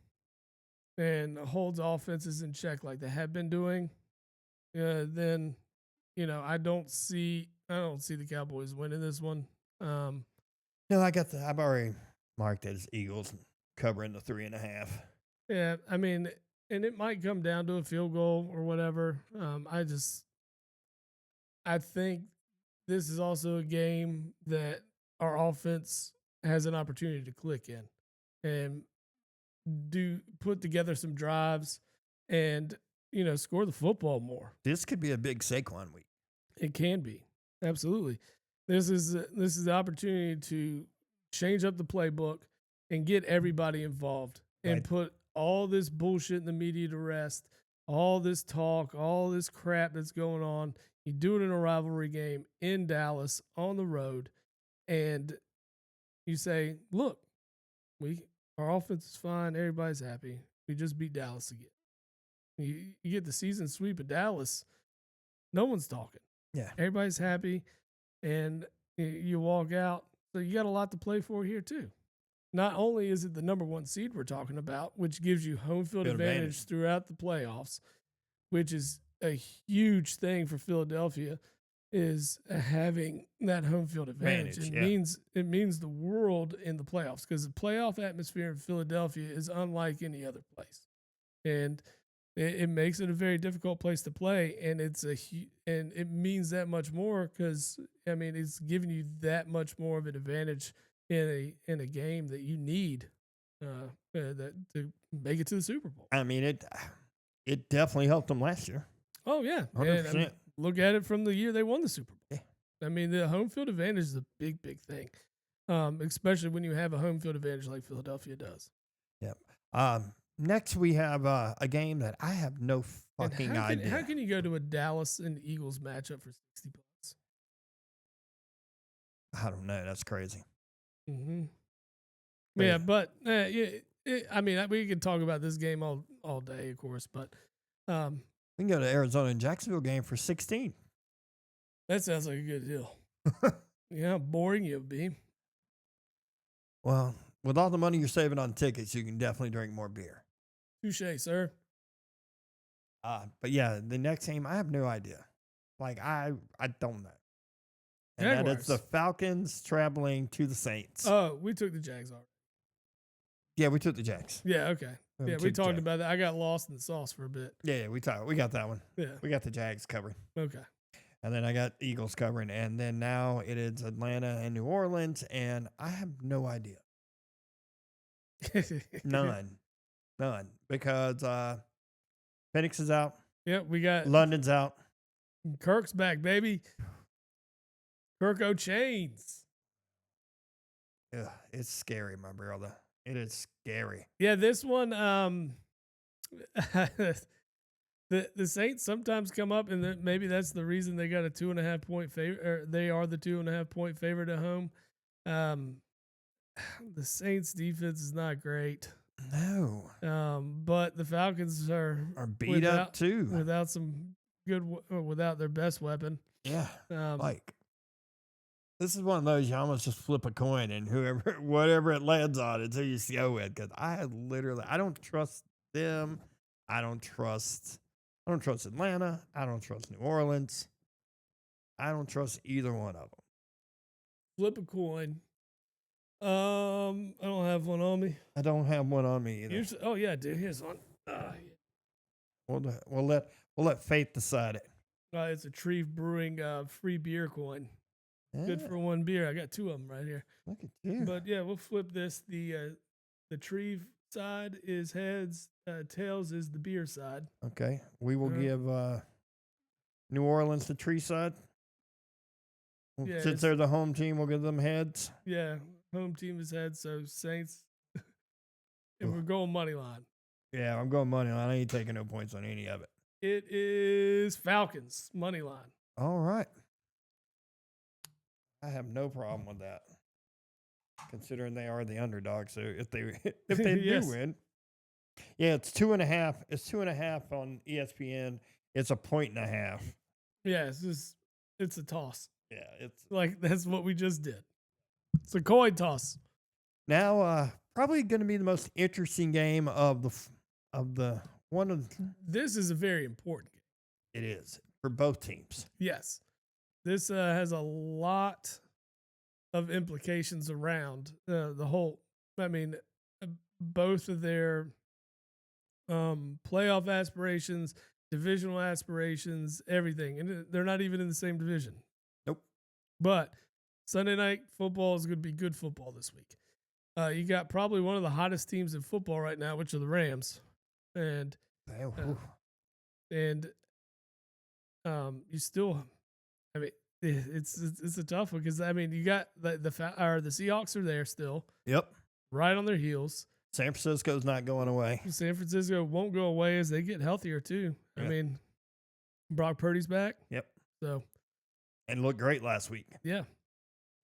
and holds offenses in check like they have been doing, then I don't see the Cowboys winning this one. Um, No, I've already marked it as Eagles covering the 3.5. yeah, I mean, and it might come down to a field goal or whatever. I think this is also a game that our offense has an opportunity to click in and do put together some drives and score the football more. This could be a big Saquon week. It can be, absolutely. This is the opportunity to change up the playbook and get everybody involved and Right. put all this bullshit in the media to rest. All this talk, all this crap that's going on. You do it in a rivalry game in Dallas on the road, and you say, "Look, our offense is fine. Everybody's happy. We just beat Dallas again." You get the season sweep of Dallas. No one's talking. Yeah. Everybody's happy, and you walk out. So you got a lot to play for here too. Not only is it the number 1 seed we're talking about, which gives you home field Field advantage advantage. throughout the playoffs, which is a huge thing for Philadelphia, is having that home field advantage. It means the world in the playoffs, because the playoff atmosphere in Philadelphia is unlike any other place, and it makes it a very difficult place to play, and and it means that much more because it's giving you that much more of an advantage in a game that you need that to make it to the Super Bowl. I mean, it definitely helped them last year. Oh yeah, 100%. Look at it from the year they won the Super Bowl. Yeah. The home field advantage is a big thing, especially when you have a home field advantage like Philadelphia does. Yep. Next, we have a game that I have no And fucking idea. how can you go to a Dallas and Eagles matchup for 60 points? I don't know. That's crazy. Mm-hmm. But Yeah, yeah. but we could talk about this game all day, of course, but We can go to Arizona and Jacksonville game for 16. that sounds like a good deal. Yeah, how boring you'll be. Well, with all the money you're saving on tickets, you can definitely drink more beer. Touche, sir. But yeah, the next game, I have no idea. Like, I don't know. And that is the Jaguars. Falcons traveling to the Saints. Oh, we took the Jags already. Yeah, we took the Jags. Yeah, okay. We Yeah, took we the talked Jags. about that. I got lost in the sauce for a bit. Yeah, we got that one. Yeah. We got the Jags covered. Okay. And then I got Eagles covering. And then now it is Atlanta and New Orleans. And I have no idea. None. Because Penix is out. Yeah, we got London's out. Kirk's back, baby. Kirk O'Chains. Ugh, it's scary, my brother. It is scary. Yeah, this one, the Saints sometimes come up, and maybe that's the reason they got a 2.5 point favorite. Or they are the 2.5 point favorite at home. The Saints defense is not great. No. But the Falcons are beat up too. without some without their best weapon. Yeah. Um, Like, this is one of those you almost just flip a coin and whatever it lands on, it's who you go with. Because I don't trust them. I don't trust Atlanta. I don't trust New Orleans. I don't trust either one of them. flip a coin. I don't have one on me. I don't have one on me either. Oh yeah, dude. Here's one. We'll let fate decide it. It's a Treve Brewing free beer coin. Good Yeah, for one beer. I got 2 of them right here. look at you. But yeah, we'll flip this. The Treve side is heads. Tails is the beer side. Okay, we will Uh-huh. give New Orleans the tree side. Yeah, Since it's- they're the home team, we'll give them heads. Yeah, home team is heads. So Saints. And Ooh. we're going money line. Yeah, I'm going money line. I ain't taking no points on any of it. It is Falcons money line. All right. I have no problem with that, considering they are the underdog. So if they Yes. do win, Yeah, it's 2.5. It's 2.5 on ESPN. It's a point and a half. Yeah, it's a toss. Yeah, it's Like that's what we just did. It's a coin toss. now probably going to be the most interesting game of the one of This is a very important game. it is for both teams. Yes. This has a lot of implications around the whole. I mean, uh, both of their playoff aspirations, divisional aspirations, everything, and they're not even in the same division. Nope. But Sunday night football is going to be good football this week. You got probably one of the hottest teams in football right now, which are the Rams, and and you still, I mean, it's a tough one because I mean you got the Seahawks are there still, Yep. right on their heels. San Francisco's not going away. San Francisco won't go away as they get healthier too. I Yep. mean, Brock Purdy's back, Yep. so And looked great last week. yeah.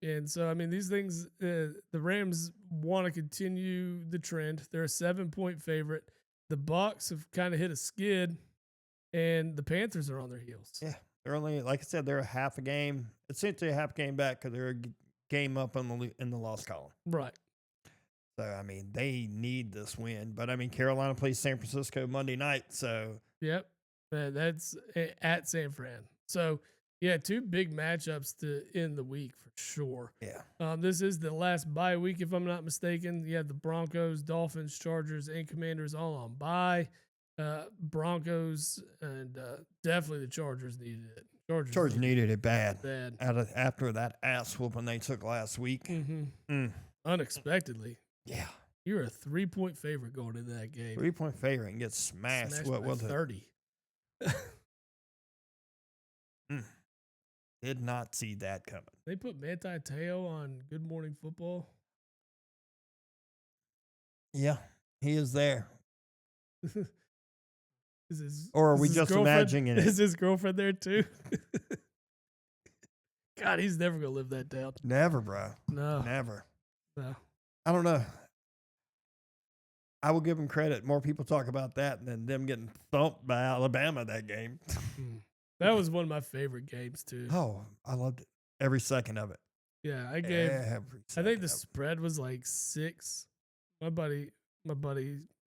And so, I mean, these things, the Rams want to continue the trend. They're a 7-point favorite. The Bucks have kind of hit a skid, and the Panthers are on their heels. Yeah. They're only, like I said, they're a half a game, essentially a half game back because they're a game up in the loss column. Right. So, I mean, they need this win. But, I mean, Carolina plays San Francisco Monday night. So, Yep. That's at San Fran. So, yeah, two big matchups to end the week for sure. yeah. This is the last bye week, if I'm not mistaken. You have the Broncos, Dolphins, Chargers, and Commanders all on bye. Broncos and definitely the Chargers needed it. Chargers needed it bad. Bad. After that ass whooping they took last week. Mm-hmm. Mm. Unexpectedly. Yeah. You're a 3-point favorite going into that game. 3-point favorite and get smashed. What by was it? 30. Did not see that coming. They put Manti Te'o on Good Morning Football. Yeah, he is there. Or are is we his just girlfriend- imagining it? Is his girlfriend there too? God, he's never gonna live that down. Never, bro. No, Never. no. I don't know. I will give him credit. More people talk about that than them getting thumped by Alabama that game. That was one of my favorite games too. Oh, I loved it. Every second of it. Yeah, I gave. Every I second think the of it. spread was like 6. My buddy.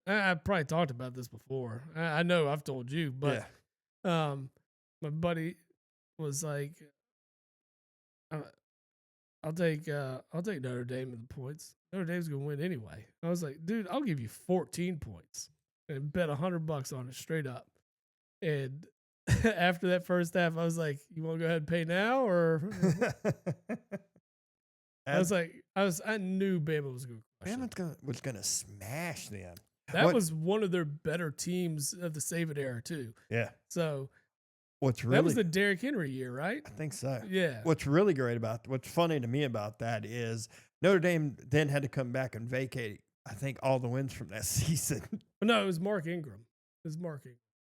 I probably talked about this before. I know I've told you, but my buddy was like, I'll take Notre Dame in the points. Notre Dame's gonna win anyway. I was like, dude, I'll give you 14 points and bet $100 on it straight up. And after that first half, I was like, you want to go ahead and pay now, or I knew Bama was going to crush them. Bama was going to smash them. That was one of their better teams of the Saban era too. Yeah. So What's that really was the Derrick Henry year, right? I think so. Yeah. What's really great what's funny to me about that is Notre Dame then had to come back and vacate, I think, all the wins from that season. No, it was Mark Ingram. It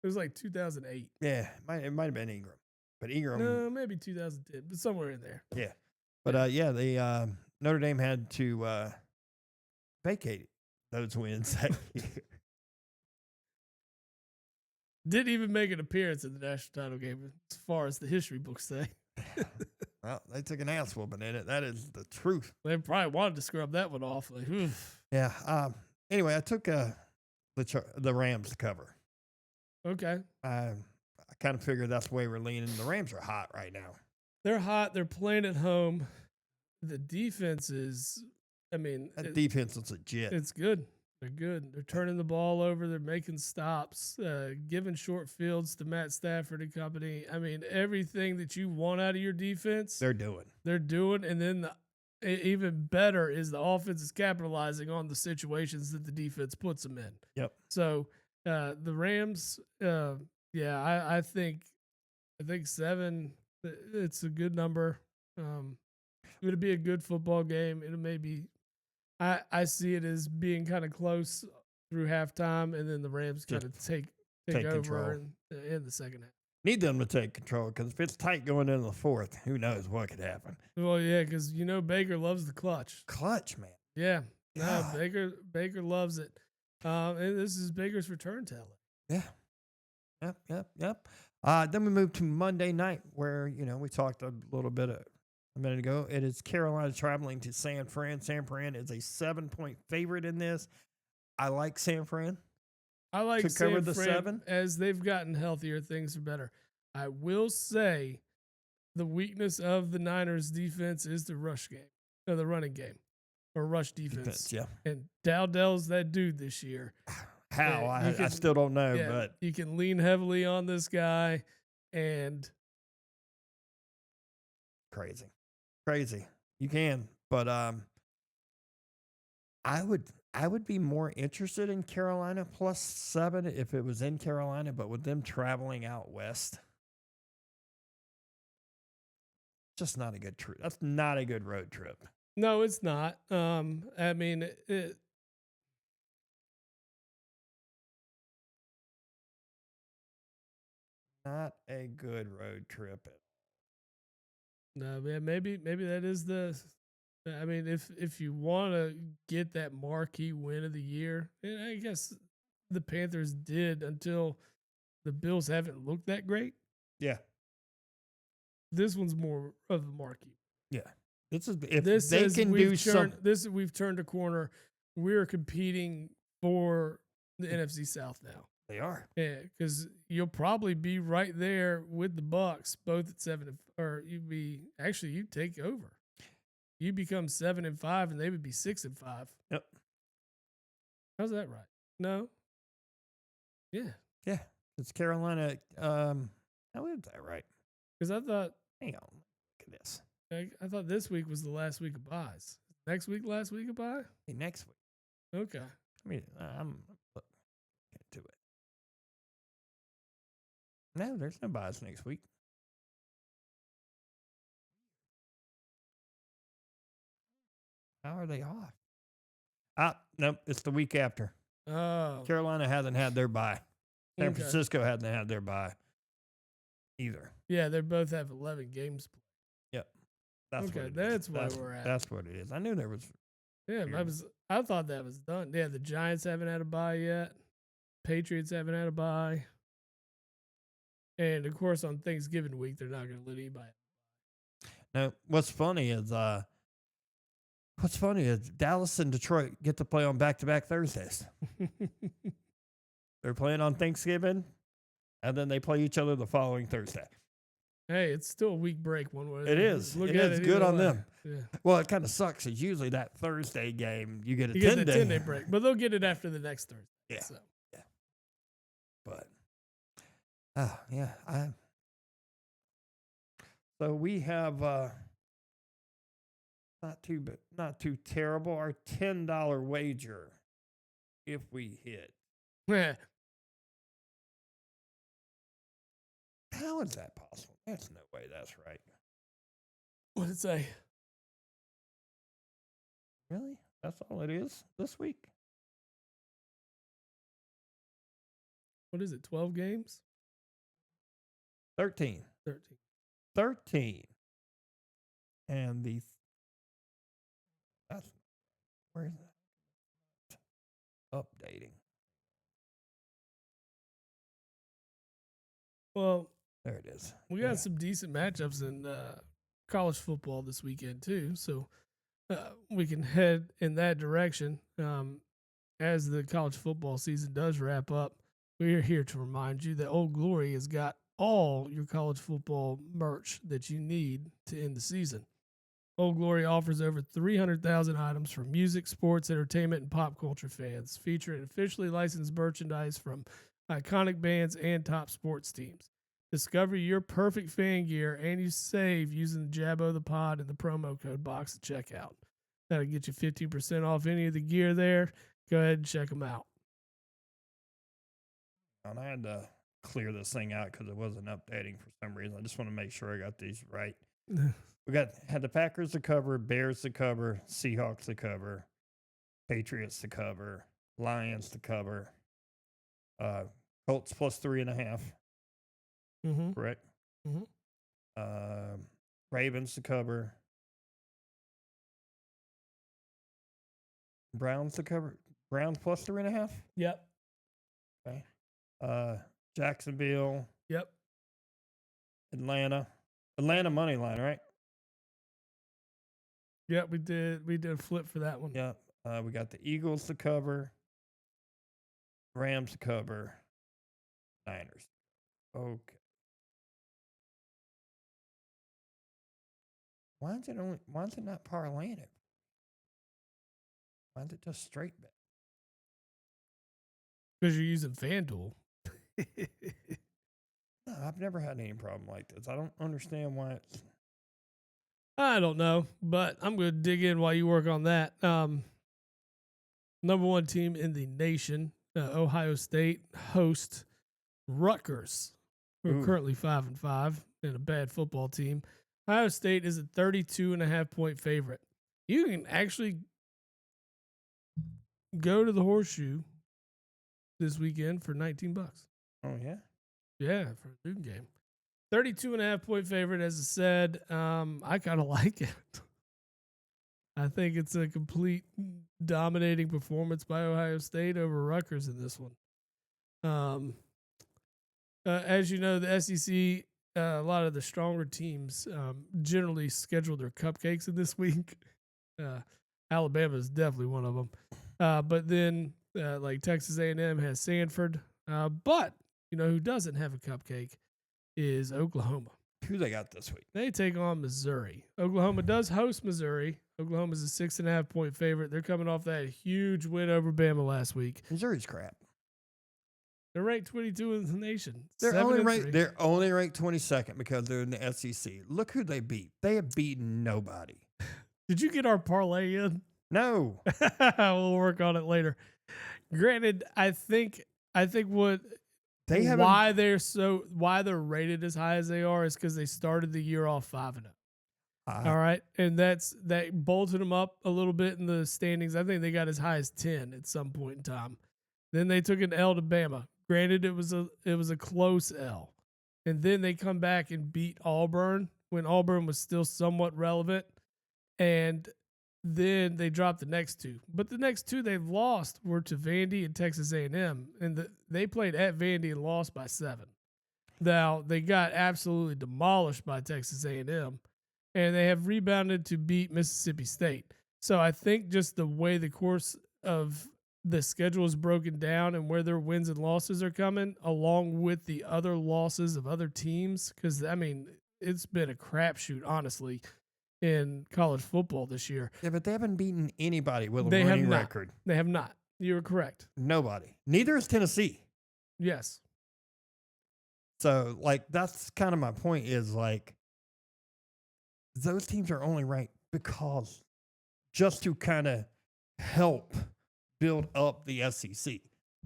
was like 2008. Yeah, it might have been Ingram. But Ingram. No, maybe 2010, but somewhere in there. Yeah. But the Notre Dame had to vacate those wins that year. Didn't even make an appearance in the national title game, as far as the history books say. Well, they took an ass whooping in it. That is the truth. They probably wanted to scrub that one off. Like, oof. Yeah. Anyway, I took the Rams to cover. Okay. I kind of figured that's the way we're leaning. The Rams are hot right now. They're hot. They're playing at home. The defense is, That defense is legit. It's good. They're good. They're turning the ball over. They're making stops, giving short fields to Matt Stafford and company. I mean, everything that you want out of your defense, They're doing. And then even better is the offense is capitalizing on the situations that the defense puts them in. Yep. So the Rams, I think 7. It's a good number. It'll be a good football game. It may be. I see it as being kind of close through halftime, and then the Rams kind of take over in the second half. Need them to take control because if it's tight going into the fourth, who knows what could happen. Well, yeah, because Baker loves the clutch. Clutch, man. Yeah, no, God. Baker loves it. And this is Baker's return talent. Yeah. Yep. Then we move to Monday night, where we talked a little bit a minute ago. It is Carolina traveling to San Fran. San Fran is a 7-point favorite in this. I like San Fran I like to cover San the Fran 7. as they've gotten healthier, things are better. I will say the weakness of the Niners defense is the rush game, or the running game, or rush defense. Yeah. And Dowdell's that dude this year. How? You I can- still don't know, Yeah, but you can lean heavily on this guy, and crazy. You can, but I would be more interested in Carolina plus 7 if it was in Carolina, but with them traveling out west, just not a good trip. That's not a good road trip. no, it's not. I mean, Not a good road trip. no, man, maybe that is the. I mean, if you want to get that marquee win of the year, and I guess the Panthers did until the Bills haven't looked that great. Yeah. This one's more of a marquee. Yeah. This is if This they is can do we've some. turned this we've turned a corner. We're competing for the NFC South now. They are. Yeah, because you'll probably be right there with the Bucks, both at 7, or you take over. You become 7-5, and they would be 6-5. Yep. How's that right? No. Yeah, Yeah. It's Carolina. How is that right? because I thought Hang on. Look at this. I thought this week was the last week of buys. Next week, last week of buy. Hey, next week. Okay. I mean, I'm looking into it. No, there's no buys next week. How are they off? Nope. It's the week after. Oh, Carolina hasn't had their bye. San okay. Francisco hasn't had their bye either. Yeah, they both have 11 games. Yep. That's Okay, what it that's is. where we're at. That's what it is. I knew there was. Yeah, Weird. I thought that was done. Yeah, the Giants haven't had a bye yet. Patriots haven't had a bye. And of course, on Thanksgiving week, they're not going to let anybody. No, what's funny is Dallas and Detroit get to play on back-to-back Thursdays. They're playing on Thanksgiving, and then they play each other the following Thursday. Hey, it's still a week break one way. It is. Look It at is it good either on way. them. Yeah. Well, it kind of sucks. It's usually that Thursday game you get a You get the 10-day 10-day break, but they'll get it after the next Thursday. Yeah. So. But yeah, so we have not too terrible. Our $10 wager, if we hit. Yeah. How is that possible? There's no way that's right. What did it say? Really? That's all it is this week? What is it? 12 games? 13. 13. 13. And that's where is that? Updating. Well, There it is. we got some decent matchups in college football this weekend too, so we can head in that direction as the college football season does wrap up. We are here to remind you that Old Glory has got all your college football merch that you need to end the season. Old Glory offers over 300,000 items for music, sports, entertainment, and pop culture fans, featuring officially licensed merchandise from iconic bands and top sports teams. Discover your perfect fan gear, and you save using the Jabbo the Pod and the promo code box at checkout. That'll get you 15% off any of the gear there. Go ahead and check them out. And I had to clear this thing out because it wasn't updating for some reason. I just want to make sure I got these right. We had the Packers to cover, Bears to cover, Seahawks to cover, Patriots to cover, Lions to cover, Colts plus 3.5. Mm-hmm. Correct. Mm-hmm. Ravens to cover, Browns to cover. Browns plus 3.5. Yep. Okay. Jacksonville, Yep. Atlanta. Atlanta money line, right? Yep. We did a flip for that one. Yep. We got the Eagles to cover, Rams to cover, Niners. Okay. Why is it not parlaying it? Why is it just straight bet? Because you're using FanDuel. No, I've never had any problem like this. I don't understand why it's. I don't know, but I'm going to dig in while you work on that. Number one team in the nation, Ohio State, host Rutgers, who are currently 5-5 and a bad football team. Ohio State is a 32.5-point favorite. You can actually go to the Horseshoe this weekend for $19. Oh, yeah? Yeah, for a Duke game. 32.5-point favorite, as I said. I kind of like it. I think it's a complete dominating performance by Ohio State over Rutgers in this one. As you know, the SEC, a lot of the stronger teams generally schedule their cupcakes in this week. Alabama is definitely one of them. But then, like Texas A&M has Sanford. But you know who doesn't have a cupcake is Oklahoma. Who they got this week? They take on Missouri. Oklahoma does host Missouri. Oklahoma's a 6.5-point favorite. They're coming off that huge win over Bama last week. Missouri's crap. They're ranked 22 in the nation. They're only ranked 22nd because they're in the SEC. Look who they beat. They have beaten nobody. Did you get our parlay in? No. We'll work on it later. Granted, I think what they have why they're rated as high as they are is because they started the year off 5-0. All right, and that bolted them up a little bit in the standings. I think they got as high as 10 at some point in time. Then they took an L to Bama. Granted, it was a close L, and then they come back and beat Auburn when Auburn was still somewhat relevant, and then they dropped the next two. But the next two they've lost were to Vandy and Texas A&M, and they played at Vandy and lost by 7. Now they got absolutely demolished by Texas A&M. And they have rebounded to beat Mississippi State. So I think just the way the course of the schedule is broken down and where their wins and losses are coming, along with the other losses of other teams, because, I mean, it's been a crapshoot, honestly, in college football this year. Yeah, but they haven't beaten anybody with a winning record. They have not. You're correct. Nobody. Neither is Tennessee. Yes. So, like, that's kind of my point is, like, those teams are only ranked because just to kind of help build up the SEC.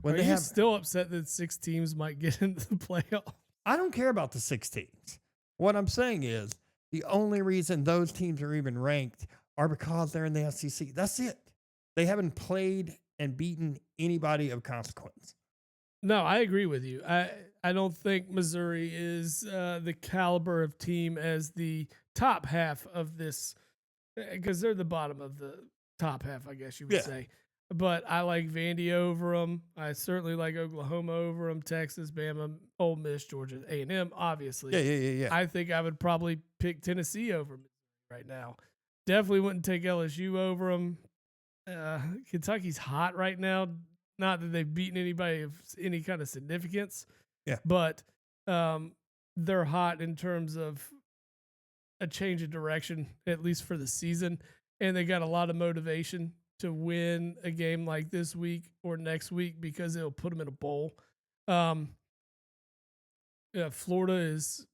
Are you still upset that 6 teams might get into the playoff? I don't care about the 6 teams. What I'm saying is the only reason those teams are even ranked are because they're in the SEC. That's it. They haven't played and beaten anybody of consequence. No, I agree with you. I don't think Missouri is the caliber of team as the top half of this, because they're the bottom of the top half, I guess you would say. But I like Vandy over them. I certainly like Oklahoma over them. Texas, Bama, Ole Miss, Georgia, A&M, obviously. Yeah. I think I would probably pick Tennessee over Missouri right now. Definitely wouldn't take LSU over them. Kentucky's hot right now. Not that they've beaten anybody of any kind of significance. Yeah. But they're hot in terms of a change of direction, at least for the season. And they got a lot of motivation to win a game like this week or next week because it'll put them in a bowl. Florida is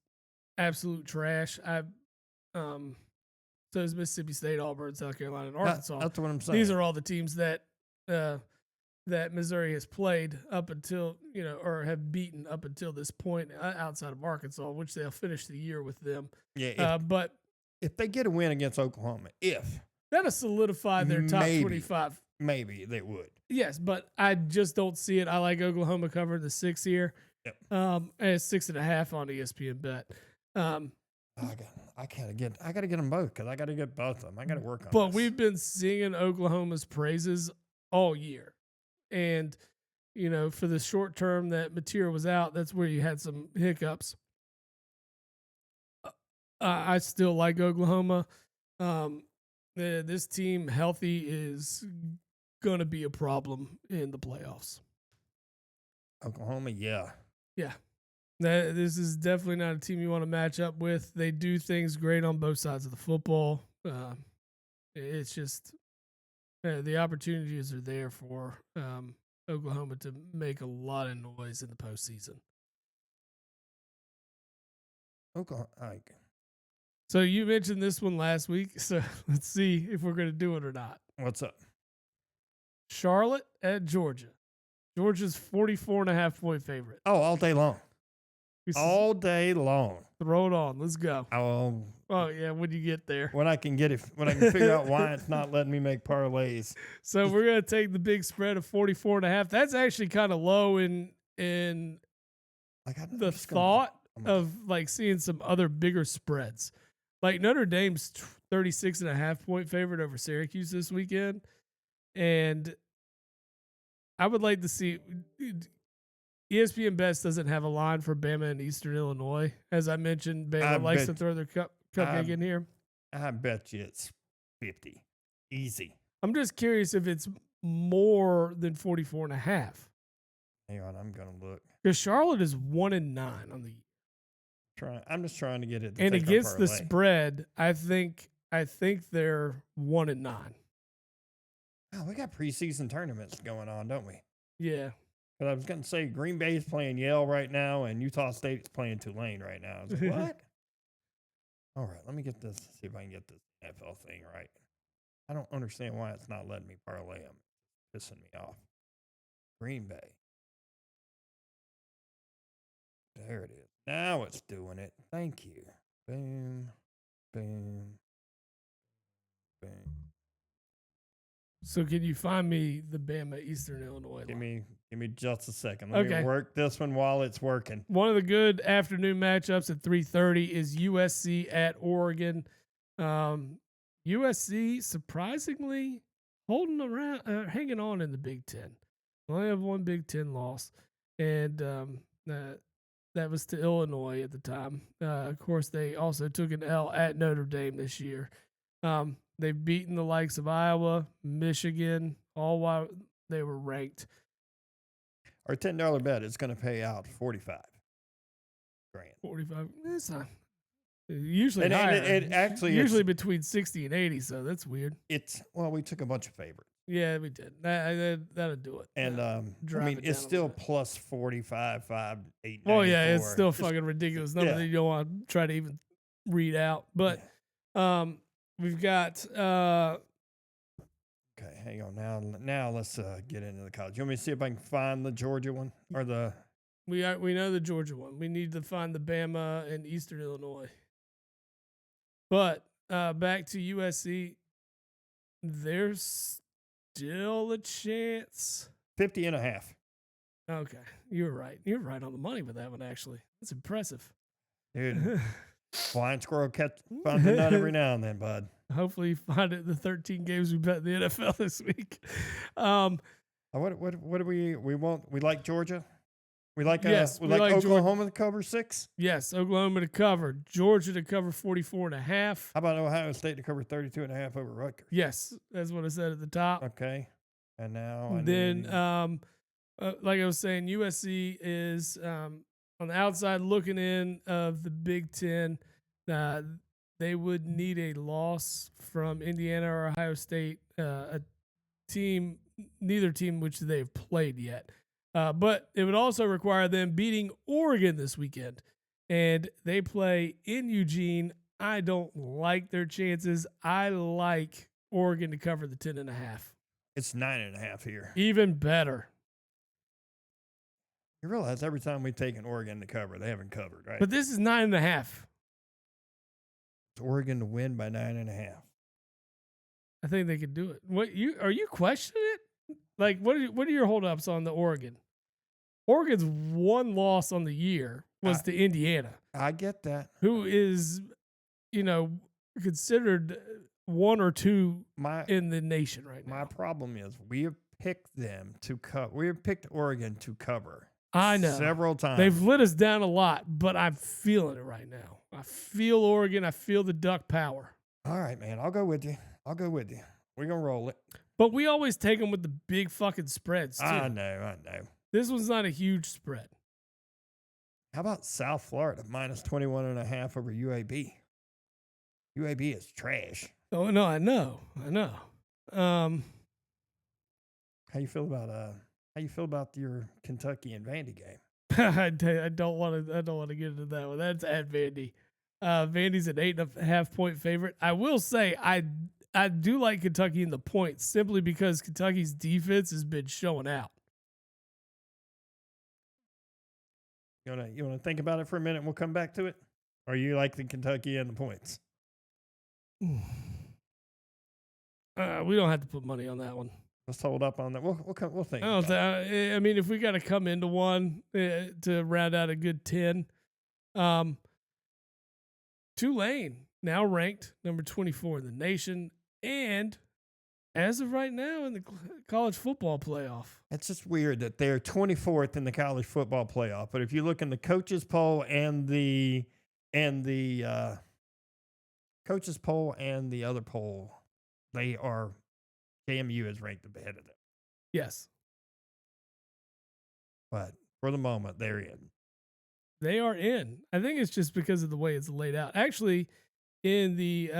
absolute trash. So is Mississippi State, Auburn, South Carolina, and Arkansas. That's what I'm saying. These are all the teams that Missouri has played up until, or have beaten up until this point outside of Arkansas, which they'll finish the year with them. Yeah. But if they get a win against Oklahoma, that'll solidify their top 25. Maybe they would. Yes, but I just don't see it. I like Oklahoma covering the 6 here. Yep. And it's 6.5 on ESPN Bet. I got to get them both because I got to get both of them. I got to work on. But we've been singing Oklahoma's praises all year. And, for the short term that Mateer was out, that's where you had some hiccups. I still like Oklahoma. This team healthy is going to be a problem in the playoffs. Oklahoma, yeah. Yeah. This is definitely not a team you want to match up with. They do things great on both sides of the football. It's just the opportunities are there for Oklahoma to make a lot of noise in the postseason. Oklahoma. So you mentioned this one last week, so let's see if we're going to do it or not. What's up? Charlotte at Georgia. Georgia's 44.5-point favorite. Oh, all day long. All day long. Throw it on. Let's go. Oh yeah, when you get there. When I can figure out why it's not letting me make parlays. So we're going to take the big spread of 44.5. That's actually kind of low in the thought of like seeing some other bigger spreads. Like Notre Dame's 36.5-point favorite over Syracuse this weekend. And I would like to see ESPN Best doesn't have a line for Bama and Eastern Illinois. As I mentioned, Bama likes to throw their cupcake in here. I bet you it's 50. Easy. I'm just curious if it's more than 44.5. Hang on, I'm going to look. Because Charlotte is 1-9 on the year. I'm just trying to get it. And against the spread, I think they're 1-9. Oh, we got preseason tournaments going on, don't we? Yeah. But I was going to say Green Bay is playing Yale right now, and Utah State's playing Tulane right now. I was like, what? All right, let me get this. See if I can get this NFL thing right. I don't understand why it's not letting me parlay them. It's pissing me off. Green Bay. There it is. Now it's doing it. Thank you. Boom, boom, boom. So can you find me the Bama Eastern Illinois line? Give me just a second. Let me work this one while it's working. One of the good afternoon matchups at 3:30 is USC at Oregon. USC surprisingly holding around, hanging on in the Big Ten. Only have one Big Ten loss, and that was to Illinois at the time. Of course, they also took an L at Notre Dame this year. They've beaten the likes of Iowa, Michigan, all while they were ranked. Our $10 bet is going to pay out $45,000. 45. It's not. Usually and higher. It actually usually between 60 and 80. So that's weird. We took a bunch of favorites. Yeah, we did. That'll do it. And it's still plus 45, 5, 8. Well, yeah, it's still fucking ridiculous number that you don't want to try to even read out. But we've got. Okay, hang on. Now let's get into the college. You want me to see if I can find the Georgia one or the? We know the Georgia one. We need to find the Bama and Eastern Illinois. But back to USC, there's still a chance. 50.5. Okay, you're right. You're right on the money with that one. Actually, that's impressive, dude. Flying squirrel finds a nut every now and then, bud. Hopefully, you find it in the 13 games we bet in the NFL this week. What do we want? We like Georgia. We like Oklahoma Georgia to cover 6. Yes, Oklahoma to cover. Georgia to cover 44.5. How about Ohio State to cover 32.5 over Rutgers? Yes, that's what I said at the top. Okay, and now like I was saying, USC is on the outside looking in of the Big Ten. They would need a loss from Indiana or Ohio State, neither team which they've played yet. But it would also require them beating Oregon this weekend. And they play in Eugene. I don't like their chances. I like Oregon to cover the 10.5. It's 9.5 here. Even better. You realize every time we've taken Oregon to cover, they haven't covered, right? But this is 9.5. It's Oregon to win by 9.5. I think they could do it. Are you questioning it? Like, what are your holdups on the Oregon? Oregon's one loss on the year was to Indiana. I get that. Who is, considered one or two in the nation right now. My problem is we have picked them to cover. We have picked Oregon to cover. I know. Several times. They've let us down a lot, but I'm feeling it right now. I feel Oregon. I feel the Duck power. All right, man. I'll go with you. We're going to roll it. But we always take them with the big fucking spreads, too. I know. This one's not a huge spread. How about South Florida minus 21.5 over UAB? UAB is trash. Oh, no, I know. How you feel about your Kentucky and Vandy game? I don't want to get into that one. That's at Vandy. Vandy's an 8.5-point favorite. I will say I do like Kentucky in the points simply because Kentucky's defense has been showing out. You wanna think about it for a minute and we'll come back to it? Or you like the Kentucky and the points? We don't have to put money on that one. Let's hold up on that. We'll think. I mean, if we got to come into one to round out a good 10, Tulane now ranked number 24 in the nation, and as of right now in the college football playoff. It's just weird that they're 24th in the college football playoff, but if you look in the coaches poll and the coaches poll and the other poll, they are JMU is ranked ahead of them. Yes. But for the moment, they're in. They are in. I think it's just because of the way it's laid out. Actually, in the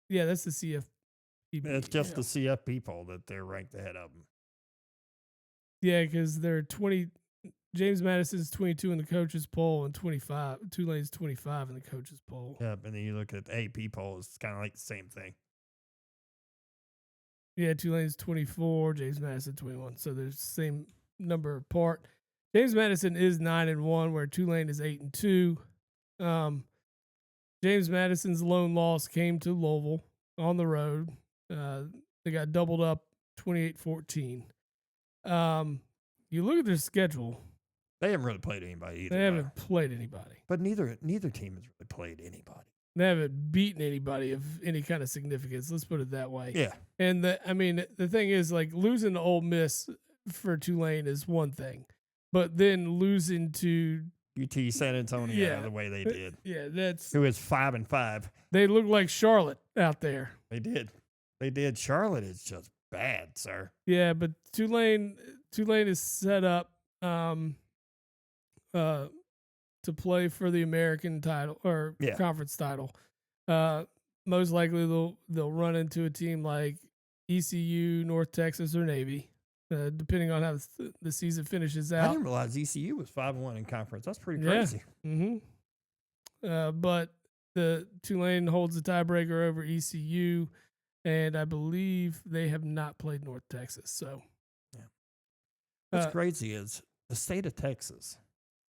that's the CFP. It's just the CF people that they're ranked ahead of them. Yeah, because they're 20. James Madison's 22 in the coaches poll and 25. Tulane's 25 in the coaches poll. Yep, and then you look at the AP poll, it's kind of like the same thing. Yeah, Tulane's 24, James Madison 21. So there's the same number apart. James Madison is 9-1, where Tulane is 8-2. James Madison's lone loss came to Louisville on the road. They got doubled up 28-14. You look at their schedule. They haven't really played anybody either. They haven't played anybody. But neither team has really played anybody. They haven't beaten anybody of any kind of significance. Let's put it that way. Yeah. And the thing is, like, losing to Ole Miss for Tulane is one thing, but then losing to UT San Antonio the way they did. Yeah, that's who is 5-5. They look like Charlotte out there. They did. Charlotte is just bad, sir. Yeah, but Tulane is set up to play for the American title or conference title. Most likely they'll run into a team like ECU, North Texas, or Navy, depending on how the season finishes out. I didn't realize ECU was 5-1 in conference. That's pretty crazy. Yeah. Mm-hmm. But the Tulane holds the tiebreaker over ECU, and I believe they have not played North Texas. So, what's crazy is the state of Texas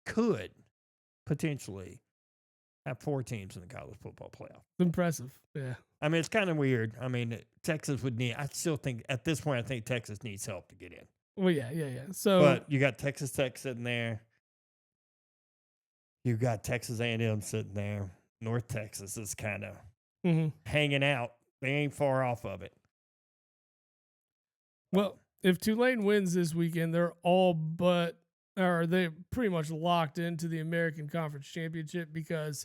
could potentially have 4 teams in the college football playoff. Impressive. Yeah. I mean, it's kind of weird. I mean, Texas would need, I still think at this point, I think Texas needs help to get in. Well, yeah. So, but you got Texas Tech sitting there. You got Texas A&M sitting there. North Texas is kind of hanging out. They ain't far off of it. Well, if Tulane wins this weekend, they're pretty much locked into the American Conference Championship because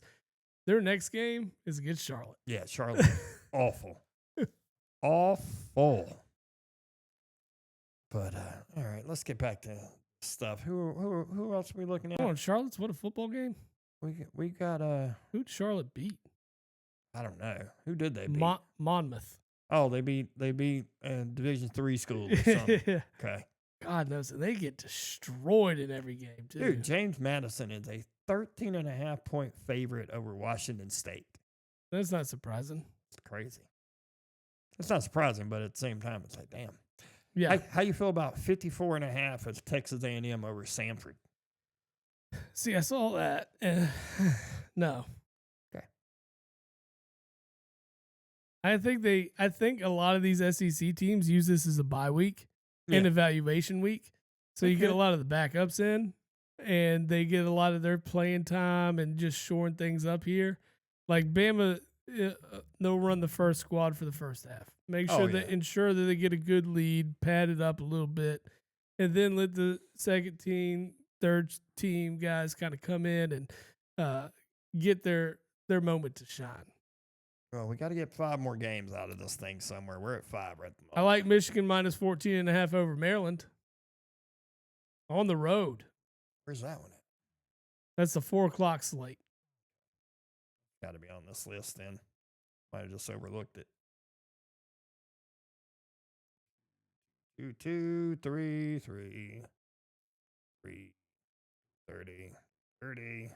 their next game is against Charlotte. Yeah, Charlotte. Awful. Awful. But, all right, let's get back to stuff. Who else are we looking at? Come on, Charlotte's what a football game? We got who'd Charlotte beat? I don't know. Who did they beat? Monmouth. Oh, they beat Division III school or something. Okay. God knows, and they get destroyed in every game too. Dude, James Madison is a 13.5-point favorite over Washington State. That's not surprising. It's crazy. It's not surprising, but at the same time, it's like, damn. Yeah. How you feel about 54.5 as Texas A&M over Samford? See, I saw that. No. Okay. I think a lot of these SEC teams use this as a bye week and evaluation week. So you get a lot of the backups in, and they get a lot of their playing time and just shoring things up here. Like Bama they'll run the first squad for the first half. Make Oh, sure yeah. that ensure that they get a good lead, pad it up a little bit, and then let the second team, third team guys kind of come in and get their moment to shine. Well, we got to get 5 more games out of this thing somewhere. We're at 5 right at the moment. I like Michigan minus 14.5 over Maryland on the road. Where's that one at? That's the 4:00 slate. Got to be on this list then. Might have just overlooked it. 2, 2, 3, 3, 3, 30, 30.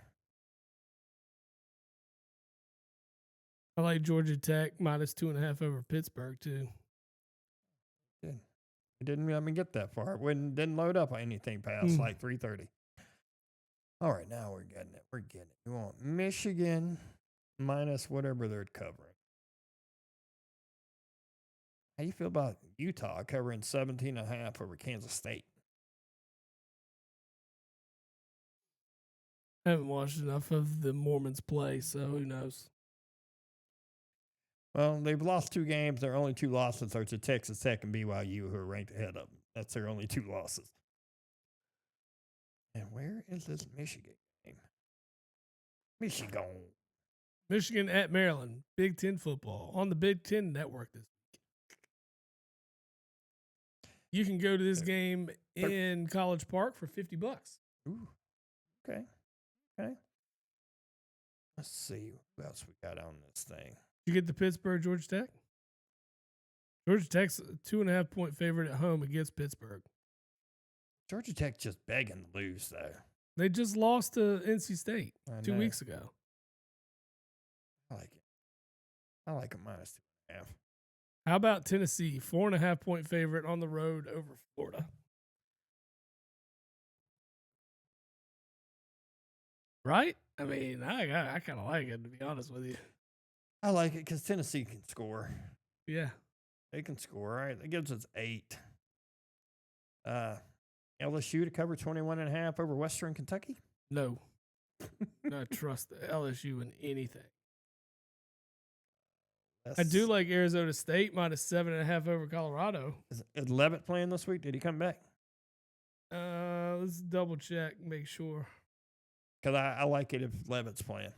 I like Georgia Tech minus 2.5 over Pittsburgh too. Good. It didn't let me get that far. It didn't load up anything past like 3:30. All right, now we're getting it. We're getting it. We want Michigan minus whatever they're covering. How you feel about Utah covering 17.5 over Kansas State? I haven't watched enough of the Mormons play, so who knows? Well, they've lost 2 games. Their only 2 losses are to Texas Tech and BYU, who are ranked ahead of them. That's their only 2 losses. And where is this Michigan game? Michigan at Maryland, Big Ten football on the Big Ten Network this week. You can go to this game in College Park for $50. Ooh, okay. Let's see what else we got on this thing. You get the Pittsburgh Georgia Tech? Georgia Tech's a 2.5-point favorite at home against Pittsburgh. Georgia Tech just begging to lose, though. They just lost to NC State I 2 know. weeks ago. I like it. I like a minus 2.5. How about Tennessee, 4.5-point favorite on the road over Florida? Right? I mean, I kind of like it, to be honest with you. I like it because Tennessee can score. Yeah. They can score, right? That gives us 8. LSU to cover 21.5 over Western Kentucky? No. Not trust LSU in anything. I do like Arizona State minus 7.5 over Colorado. Is Levitt playing this week? Did he come back? Let's double check, make sure. Because I like it if Levitt's playing.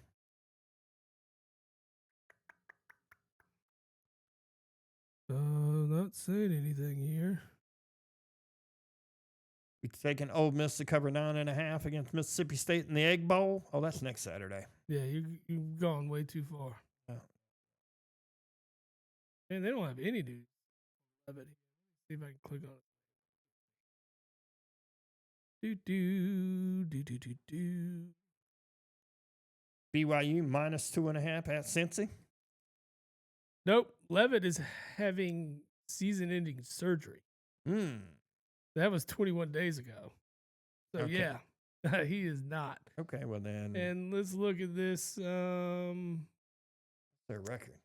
Not saying anything here. We taking Ole Miss to cover 9.5 against Mississippi State in the Egg Bowl. Oh, that's next Saturday. Yeah, you've gone way too far. Oh. Man, they don't have any dudes. I bet. See if I can click on it. BYU minus 2.5 at Cincy. Nope. Levitt is having season-ending surgery. That was 21 days ago. So, Okay. yeah, he is not. Okay, well then. And let's look at this. Their record.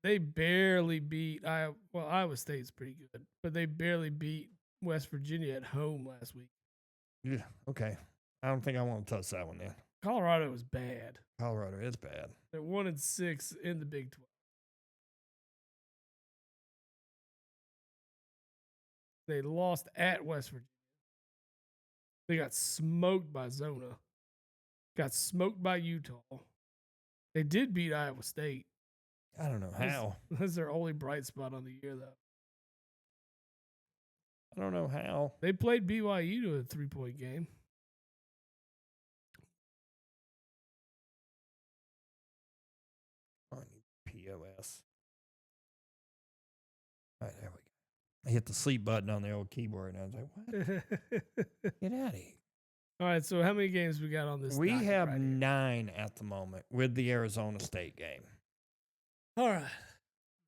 They barely beat Iowa State's pretty good, but they barely beat West Virginia at home last week. Yeah, okay. I don't think I want to touch that one then. Colorado was bad. Colorado is bad. They're 1-6 in the Big 12. They lost at West Virginia. They got smoked by Zona. Got smoked by Utah. They did beat Iowa State. I don't know how. That's their only bright spot on the year, though. I don't know how. They played BYU to a 3-point game. I need POS. All right, there we go. I hit the sleep button on the old keyboard, and I was like, what? Get out of here. All right, so how many games we got on this? We docket have right here? 9 at the moment with the Arizona State game. All right,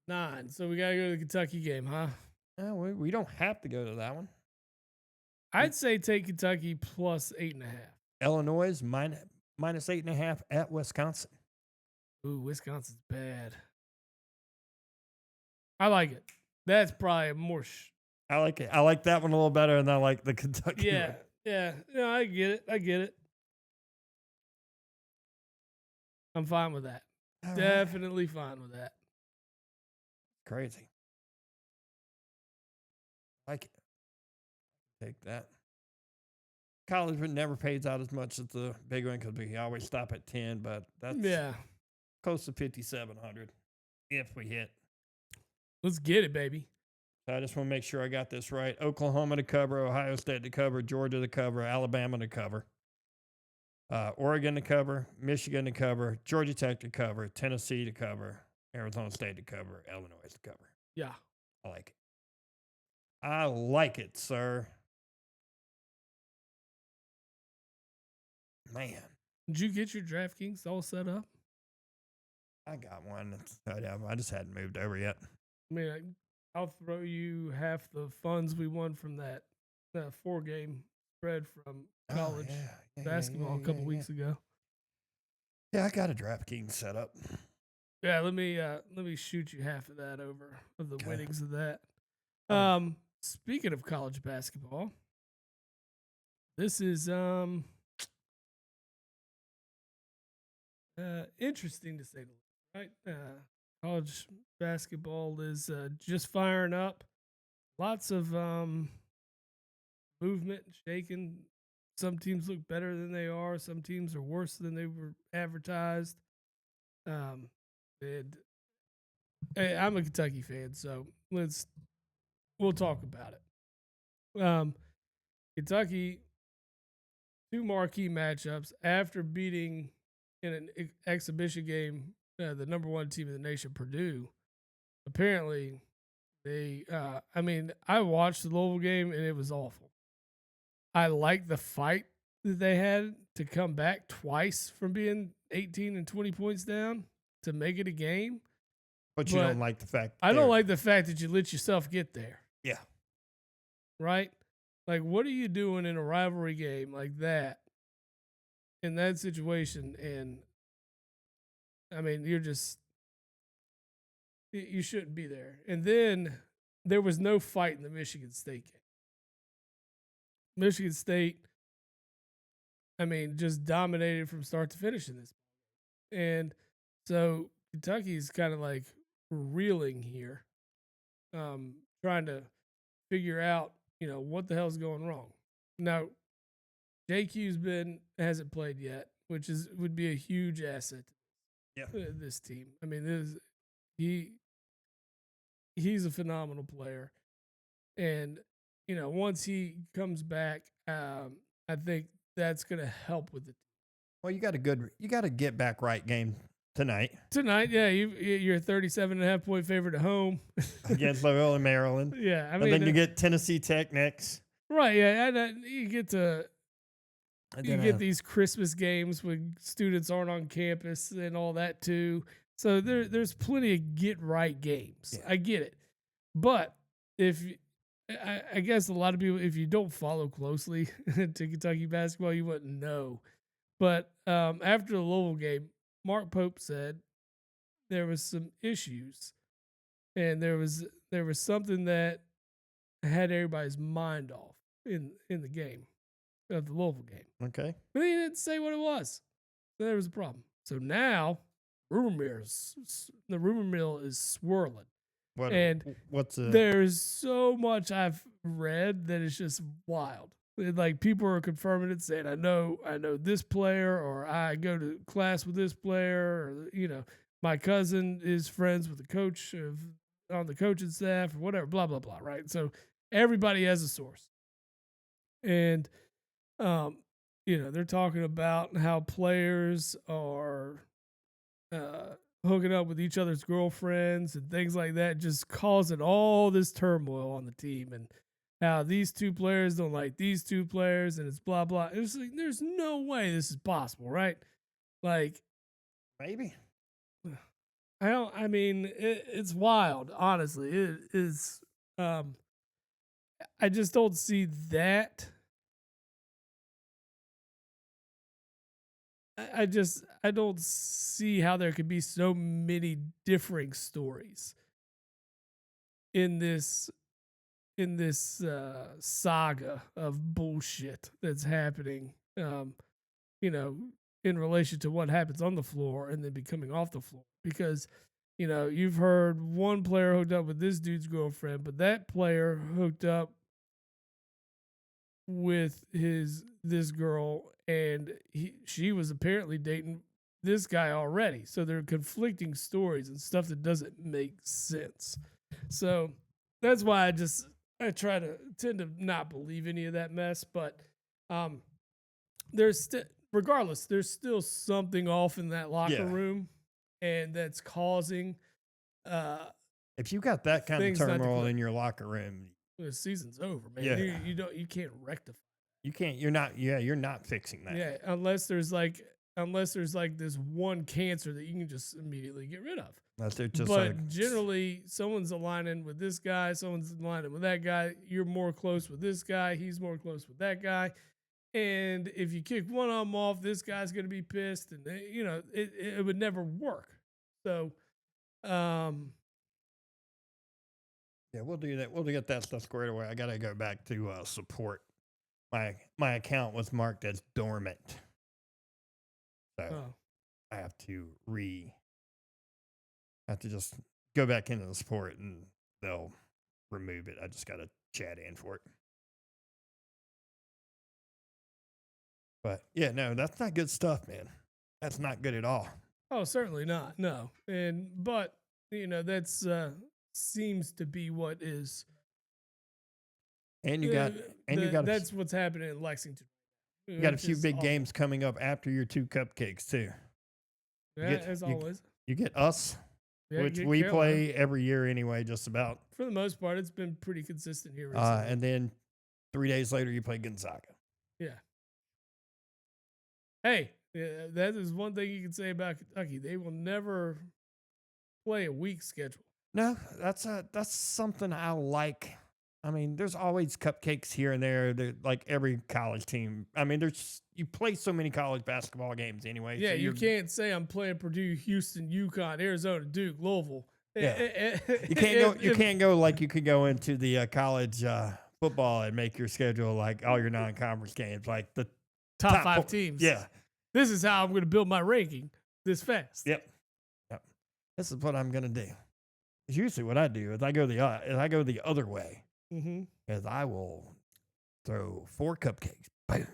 9. So we got to go to the Kentucky game, huh? We don't have to go to that one. I'd say take Kentucky plus 8.5. Illinois minus 8.5 at Wisconsin. Ooh, Wisconsin's bad. I like it. That's probably more. I like it. I like that one a little better than I like the Kentucky Yeah, one. yeah. No, I get it. I'm fine with that. All right. Definitely fine with that. Crazy. Like it. Take that. College one never pays out as much as the big one because we always stop at 10, but that's Yeah. close to 5,700 if we hit. Let's get it, baby. So I just want to make sure I got this right. Oklahoma to cover, Ohio State to cover, Georgia to cover, Alabama to cover, Oregon to cover, Michigan to cover, Georgia Tech to cover, Tennessee to cover, Arizona State to cover, Illinois to cover. Yeah. I like it. I like it, sir. Man, Did you get your DraftKings all set up? I got one. I just hadn't moved over yet. I mean, I'll throw you half the funds we won from that 4-game spread from college basketball a couple weeks ago. Yeah, I got a DraftKings set up. Yeah, let me shoot you half of that over of the Okay. winnings of that. Alright. Speaking of college basketball, this is interesting to say the least, right? College basketball is just firing up. Lots of movement, shaking. Some teams look better than they are. Some teams are worse than they were advertised. And hey, I'm a Kentucky fan, so we'll talk about it. Kentucky, 2 marquee matchups after beating in an exhibition game the number 1 team in the nation, Purdue. Apparently, they. I watched the Louisville game and it was awful. I like the fight that they had to come back twice from being 18 and 20 points down to make it a game. But you don't like the fact. I don't like the fact that you let yourself get there. Yeah. Right? Like, what are you doing in a rivalry game like that, in that situation? And, I mean, you shouldn't be there. And then there was no fight in the Michigan State game. Michigan State, I mean, just dominated from start to finish in this. And so Kentucky's kind of like reeling here, trying to figure out, what the hell's going wrong. Now, JQ's hasn't played yet, which would be a huge asset to this team. I mean, he's a phenomenal player. And, once he comes back, I think that's going to help with it. Well, you got a get back right game tonight. Tonight, yeah, you're a 37.5 point favorite at home against Loyola, Maryland. Yeah, I mean, and then you get Tennessee Tech next. Right, yeah, and you get these Christmas games when students aren't on campus and all that too. So there's plenty of get right games. Yeah. I get it, but I guess a lot of people, if you don't follow closely to Kentucky basketball, you wouldn't know. But after the Louisville game, Mark Pope said there was some issues, and there was something that had everybody's mind off in the game of the Louisville game. Okay, but he didn't say what it was. So there was a problem. So now the rumor mill is swirling. There's so much I've read that it's just wild. Like, people are confirming it, saying, I know this player, or I go to class with this player, or, my cousin is friends with the coach on the coaching staff, or whatever, blah, blah, blah, right? So everybody has a source. And, they're talking about how players are hooking up with each other's girlfriends and things like that, just causing all this turmoil on the team, and how these 2 players don't like these 2 players, and it's blah, blah. It's like, there's no way this is possible, right? Like, maybe. It's wild, honestly. It is. I just don't see that. I don't see how there could be so many differing stories in this saga of bullshit that's happening. in relation to what happens on the floor and then becoming off the floor. Because, you've heard one player hooked up with this dude's girlfriend, but that player hooked up with this girl, and she was apparently dating this guy already. So there are conflicting stories and stuff that doesn't make sense. So that's why I tend to not believe any of that mess. But regardless, there's still something off in that locker room, and that's causing. If you got that kind of things not to turmoil click. in your locker room, The season's over, man. Yeah. You can't rectify. you can't. You're not fixing that. Yeah, unless there's like this one cancer that you can just immediately get rid of. That's it. Just But like, generally, someone's aligning with this guy, someone's aligning with that guy. You're more close with this guy, he's more close with that guy. And if you kick one of them off, this guy's going to be pissed, and it would never work. So, yeah, we'll do that. We'll get that stuff squared away. I got to go back to support. My account was marked as dormant, so I have to just go back into the support, and they'll remove it. I just got to chat in for it. But yeah, no, that's not good stuff, man. That's not good at all. oh, certainly not. No, but that's seems to be what is. And you got that's what's happening in Lexington. you got a which few is big awful. games coming up after your 2 cupcakes too. Yeah, get- as you- always. You get us, Yeah, which get we Carolina. play every year anyway, just about. For the most part, it's been pretty consistent here recently. And then 3 days later, you play Gonzaga. Yeah. Hey, that is one thing you can say about Kentucky. They will never play a weak schedule. No, that's something I like. I mean, there's always cupcakes here and there. Like every college team. I mean, you play so many college basketball games anyway. Yeah, so you can't say I'm playing Purdue, Houston, UConn, Arizona, Duke, Louisville. Yeah. You can't go. You can't go like you could go into the college football and make your schedule like all your non-conference games, like the top 5 four- teams. Yeah. This is how I'm going to build my ranking this fast. Yep. This is what I'm gonna do. It's usually what I do is I go the other way. Mm-hmm. Is I will throw 4 cupcakes. Boom.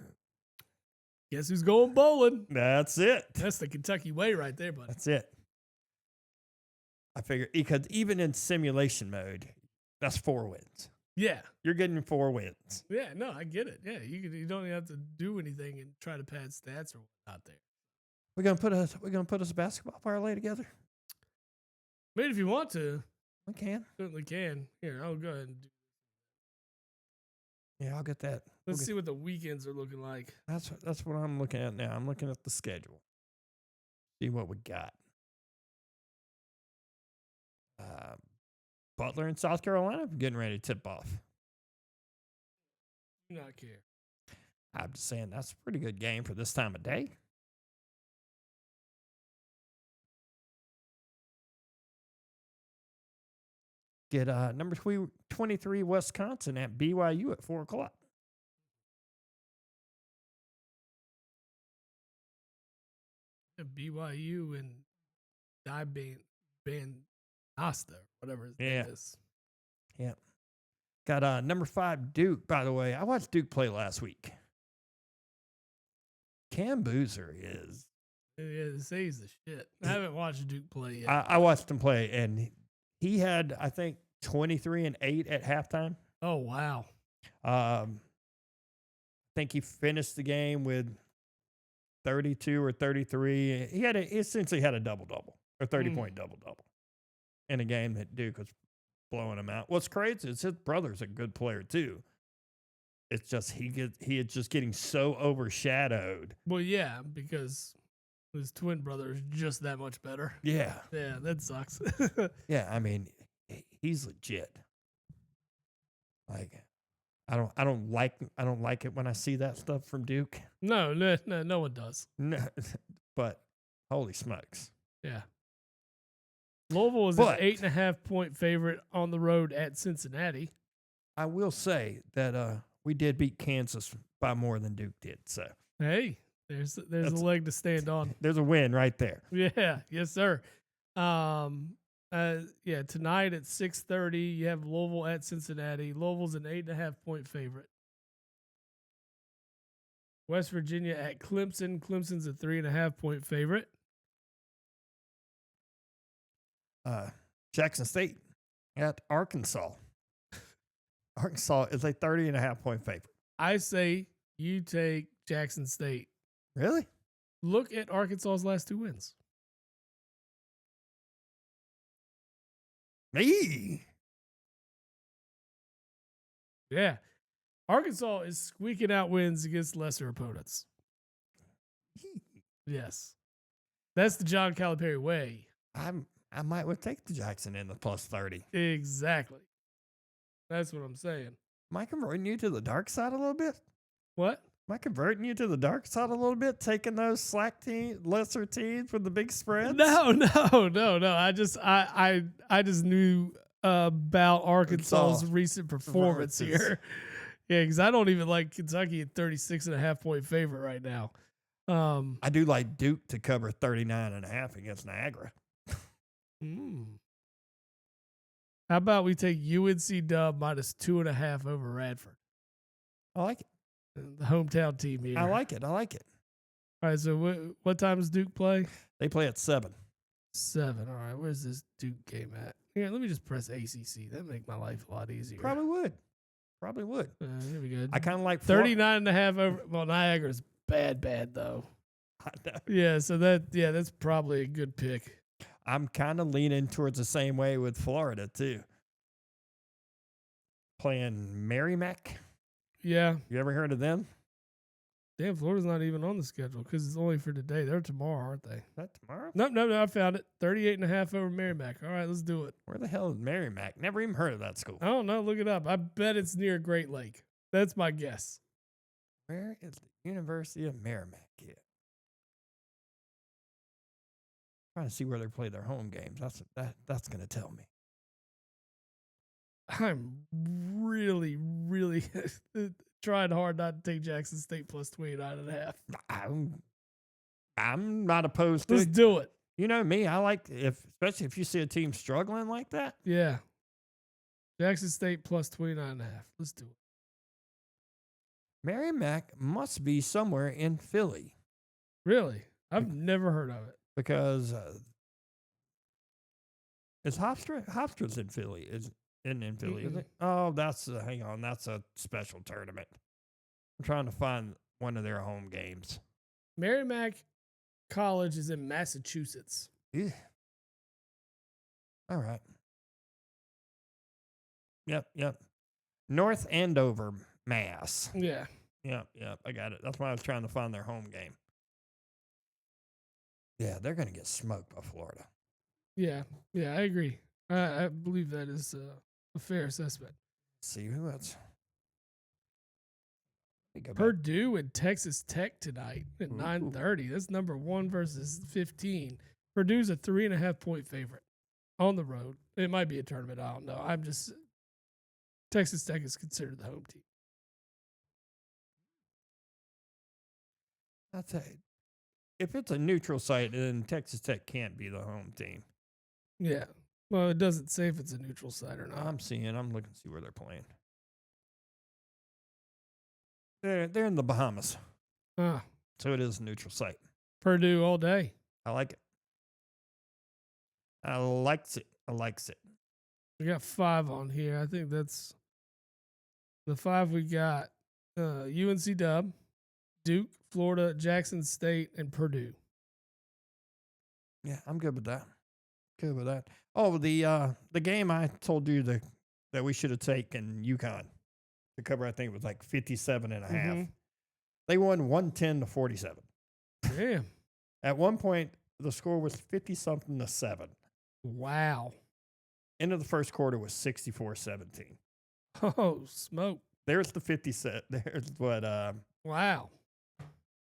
Guess who's going bowling? That's it. That's the Kentucky way right there, buddy. That's it. I figure because even in simulation mode, that's 4 wins. Yeah. You're getting 4 wins. Yeah, no, I get it. Yeah, you don't even have to do anything and try to pad stats or whatnot there. We're gonna put us a basketball parlay together. I mean, if you want to, We can. certainly can. Here, I'll go ahead and do. Yeah, I'll get that. Let's see what the weekends are looking like. That's what I'm looking at now. I'm looking at the schedule. See what we got. Butler in South Carolina getting ready to tip off. Do not care. I'm just saying that's a pretty good game for this time of day. Get number 23 Wisconsin at BYU at 4:00. BYU and Ban Asta, whatever his Yeah. name is. Got number 5 Duke. By the way, I watched Duke play last week. Cam Boozer is. Yeah, they say he's the shit. I haven't watched Duke play yet. I watched him play, and he had, I think, 23 and 8 at halftime. Oh, wow. I think he finished the game with 32 or 33. He essentially had a double-double or 30-point double-double in a game that Duke was blowing him out. What's crazy is his brother's a good player too. It's just he is just getting so overshadowed. Well, yeah, because his twin brother is just that much better. Yeah. Yeah, that sucks. Yeah, I mean, he's legit. Like I don't like it when I see that stuff from Duke. No one does. No, but holy smokes. Yeah. Louisville was But- an 8.5-point favorite on the road at Cincinnati. I will say that we did beat Kansas by more than Duke did. So Hey, There's a That's- leg to stand on. There's a win right there. Yeah, yes, sir. Yeah, tonight at 6:30, you have Louisville at Cincinnati. Louisville's an 8.5-point favorite. West Virginia at Clemson. Clemson's a 3.5-point favorite. Jackson State at Arkansas. Arkansas is a 30.5-point favorite. I say you take Jackson State. Really? Look at Arkansas's last 2 wins. Me? Yeah. Arkansas is squeaking out wins against lesser opponents. Yes. That's the John Calipari way. I might would take the Jackson in the plus 30. Exactly. That's what I'm saying. Am I converting you to the dark side a little bit? What? Am I converting you to the dark side a little bit, taking those slack teams, lesser teams with the big spreads? No. I just knew about Arkansas's recent performance here. Yeah, because I don't even like Kentucky at 36.5-point favorite right now. I do like Duke to cover 39.5 against Niagara. How about we take UNC Dub minus 2.5 over Radford? I like it. The hometown team here. I like it. All right, so what time does Duke play? They play at 7. 7. All right, where's this Duke game at? Here, let me just press ACC. That'd make my life a lot easier. Probably would. Here we go. I kind of like 39.5 over. Well, Niagara's bad though. I know. Yeah, so that's probably a good pick. I'm kind of leaning towards the same way with Florida too. Playing Merrimack. Yeah. You ever heard of them? Damn, Florida's not even on the schedule because it's only for today. They're tomorrow, aren't they? Is that tomorrow? No, I found it. 38.5 over Merrimack. All right, let's do it. Where the hell is Merrimack? Never even heard of that school. I don't know. Look it up. I bet it's near Great Lake. That's my guess. Where is the University of Merrimack at? Trying to see where they play their home games. That's going to tell me. I'm really trying hard not to take Jackson State plus 29.5. I'm not opposed to Let's it. do it. You know me. I like especially if you see a team struggling like that. Yeah. Jackson State plus 29.5. Let's do it. Merrimack must be somewhere in Philly Really? I've never heard of it. because is Hofstra? Hofstra's in Philly. Isn't in Philly, is it? Oh, hang on. That's a special tournament. I'm trying to find one of their home games. Merrimack College is in Massachusetts. Yeah. All right. Yep. North Andover, Mass. Yeah. Yep. I got it. That's why I was trying to find their home game. Yeah, they're going to get smoked by Florida. Yeah, I agree. I believe that is a fair assessment. Let's see who else. Purdue and Texas Tech tonight at 9:30. That's number 1 versus 15. Purdue's a 3.5-point favorite on the road. It might be a tournament. I don't know. Texas Tech is considered the home team. I'll tell you, if it's a neutral site, then Texas Tech can't be the home team. Yeah. Well, it doesn't say if it's a neutral site or not. I'm looking to see where they're playing. They're in the Bahamas. So it is a neutral site. Purdue all day. I like it. I likes it. We got 5 on here. I think that's the 5 we got. UNC Dub, Duke, Florida, Jackson State, and Purdue. Yeah, I'm good with that. Oh, the game I told you that we should have taken UConn to cover, I think it was like 57.5. They won 110-47. Damn. At one point, the score was 50-something to 7. Wow. End of the first quarter was 64-17. Oh, smoke. There's the 50 set. There's what Wow.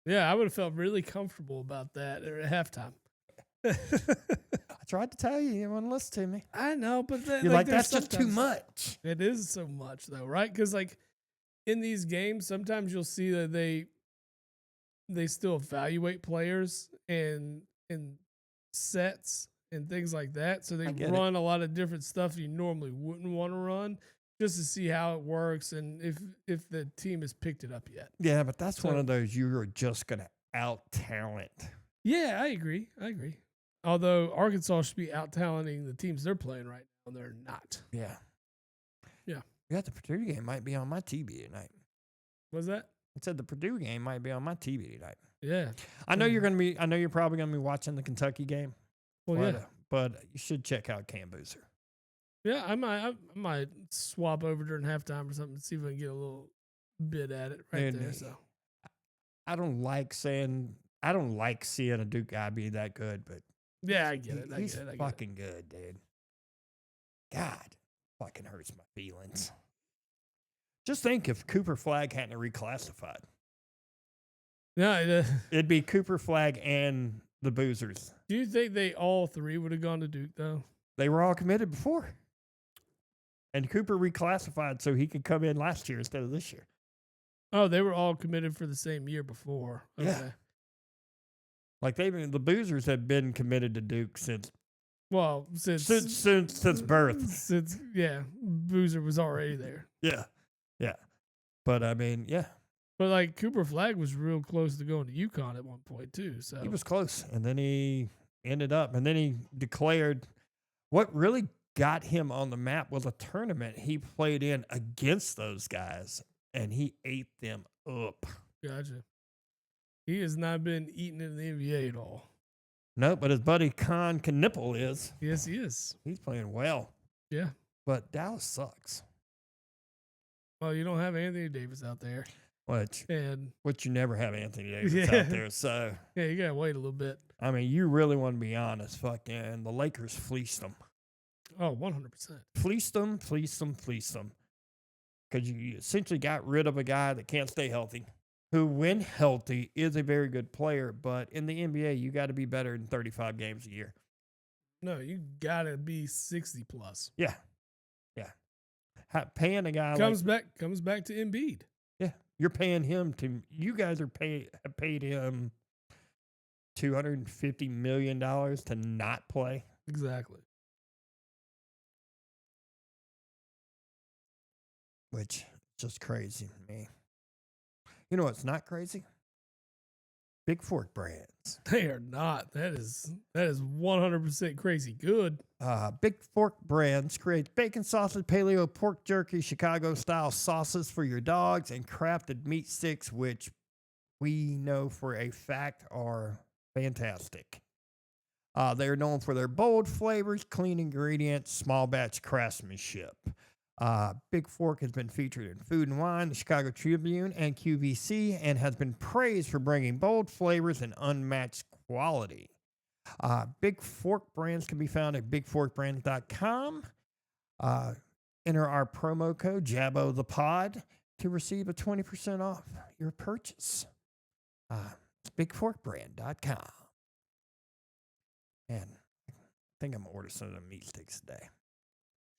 Yeah, I would have felt really comfortable about that at halftime. I tried to tell you, you wouldn't listen to me. I know, but you're like that's just too much. It is so much though, right? Because like in these games, sometimes you'll see that they still evaluate players and sets and things like that. So they I get it. run a lot of different stuff you normally wouldn't want to run just to see how it works and if the team has picked it up yet. Yeah, but that's one So- of those you're just going to out talent. Yeah, I agree. Although Arkansas should be out talenting the teams they're playing right now, they're not. Yeah. Yeah. Yeah, the Purdue game might be on my TV tonight. Was that? I said the Purdue game might be on my TV tonight. Yeah. I know you're probably going to be watching the Kentucky game. Well, but, yeah. But you should check out Cam Boozer. Yeah, I might swap over during halftime or something to see if I can get a little bit at it right Dude, there. So I don't like seeing a Duke guy be that good, but yeah, I get it. he's fucking good, dude. God, fucking hurts my feelings. Just think if Cooper Flagg hadn't reclassified. Yeah. It'd be Cooper Flagg and the Boozers. Do you think they all three would have gone to Duke though? They were all committed before. And Cooper reclassified so he could come in last year instead of this year. Oh, they were all committed for the same year before. Okay. Yeah. Like the Boozers have been committed to Duke since since birth. Since Boozer was already there. Yeah. Yeah. But I mean, yeah. But like Cooper Flagg was real close to going to UConn at one point too. So He was close. And then he ended up and then he declared what really got him on the map was a tournament he played in against those guys, and he ate them up. Gotcha. He has not been eating in the NBA at all. No, but his buddy Con Knipple is. Yes, he is. He's playing well. Yeah. But Dallas sucks. Well, you don't have Anthony Davis out there. Which you never have Anthony Davis out there. So yeah, you gotta wait a little bit. I mean, you really want to be honest. Fucking the Lakers fleeced them. Oh, 100%. Fleeced them. Because you essentially got rid of a guy that can't stay healthy, who, when healthy, is a very good player. But in the NBA, you got to be better than 35 games a year. No, you got to be 60 plus. Yeah. Yeah. Paying a guy comes back to Embiid. Yeah. You're paying him you guys have paid him $250 million to not play. Exactly. Which is just crazy to me. You know what's not crazy? Big Fork Brands. They are not. That is 100% crazy good. Big Fork Brands creates bacon sausage, paleo, pork jerky, Chicago-style sauces for your dogs, and crafted meat sticks, which we know for a fact are fantastic. They are known for their bold flavors, clean ingredients, small batch craftsmanship. Big Fork has been featured in Food and Wine, the Chicago Tribune, and QVC, and has been praised for bringing bold flavors and unmatched quality. Big Fork Brands can be found at bigforkbrands.com. Enter our promo code JABOTHEPOD to receive a 20% off your purchase. It's bigforkbrand.com. And I think I'm going to order some of the meat sticks today.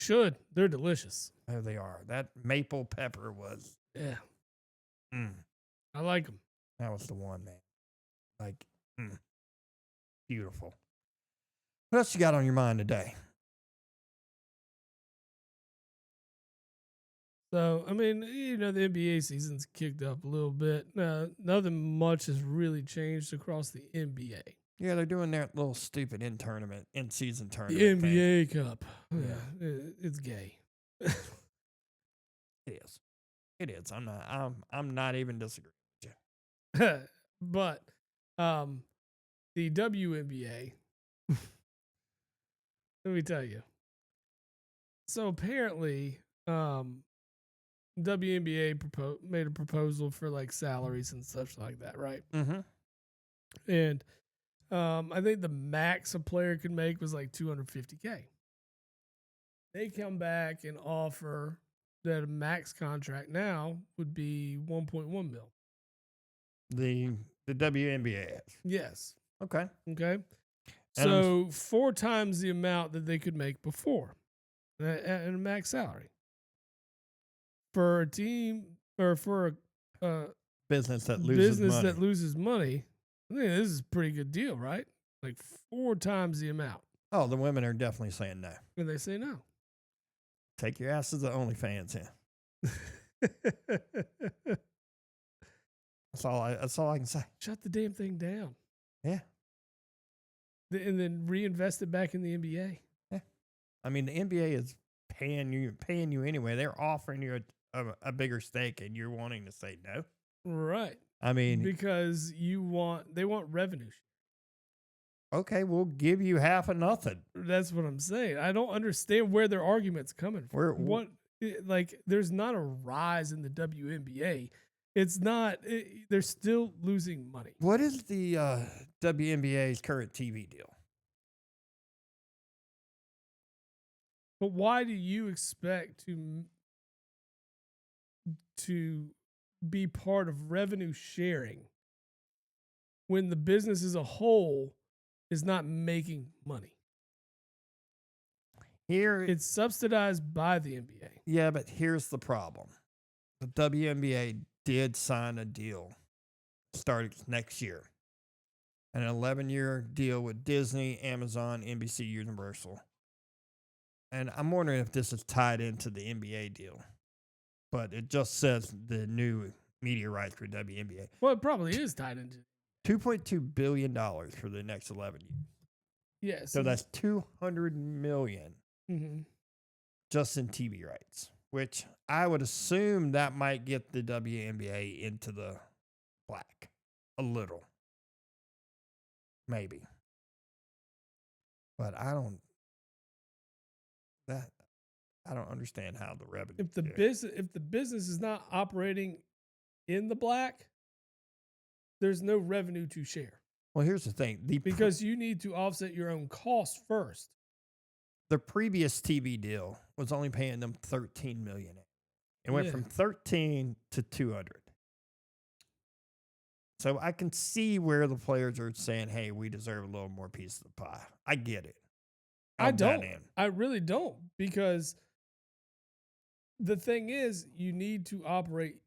Should. They're delicious. Oh, they are. That maple pepper was. Yeah. I like them. That was the one, man. Like, beautiful. What else you got on your mind today? So, I mean, the NBA season's kicked up a little bit. Nothing much has really changed across the NBA. Yeah, they're doing their little stupid in-season The tournament. NBA Cup. Yeah. It's gay. It is. It is. I'm not even disagreeing with you. But the WNBA, let me tell you. So apparently, WNBA made a proposal for like salaries and such like that, right? Mm-hmm. And I think the max a player could make was like $250K. They come back and offer that a max contract now would be 1.1 mil. The WNBA has. Yes. Okay. Okay. So 4 times the amount that they could make before at a max salary. For a team or for a business that loses money. that loses money. I think this is a pretty good deal, right? Like 4 times the amount. Oh, the women are definitely saying no. And they say no. Take your asses to OnlyFans in. That's all I can say. Shut the damn thing down. Yeah. And then reinvest it back in the NBA. Yeah. I mean, the NBA is paying you anyway. They're offering you a bigger stake, and you're wanting to say no. Right. I mean, because they want revenue. Okay, we'll give you half of nothing. That's what I'm saying. I don't understand where their argument's coming from. There's not a rise in the WNBA. It's not. They're still losing money. What is the WNBA's current TV deal? But why do you expect to be part of revenue sharing when the business as a whole is not making money? Here, it's subsidized by the NBA. Yeah, but here's the problem. The WNBA did sign a deal starting next year. An 11-year deal with Disney, Amazon, NBC Universal. And I'm wondering if this is tied into the NBA deal. But it just says the new media rights for WNBA. Well, it probably is tied into $2.2 billion for the next 11 years. Yes. So that's $200 million mm-hmm. just in TV rights, which I would assume that might get the WNBA into the black a little. Maybe. But I don't understand how the revenue. If the business is not operating in the black, there's no revenue to share. Well, here's the thing. Because you need to offset your own costs first. The previous TV deal was only paying them $13 million. It went from 13 to 200. So I can see where the players are saying, "Hey, we deserve a little more piece of the pie." I get it. I don't. I really don't, because the thing is, you need to operate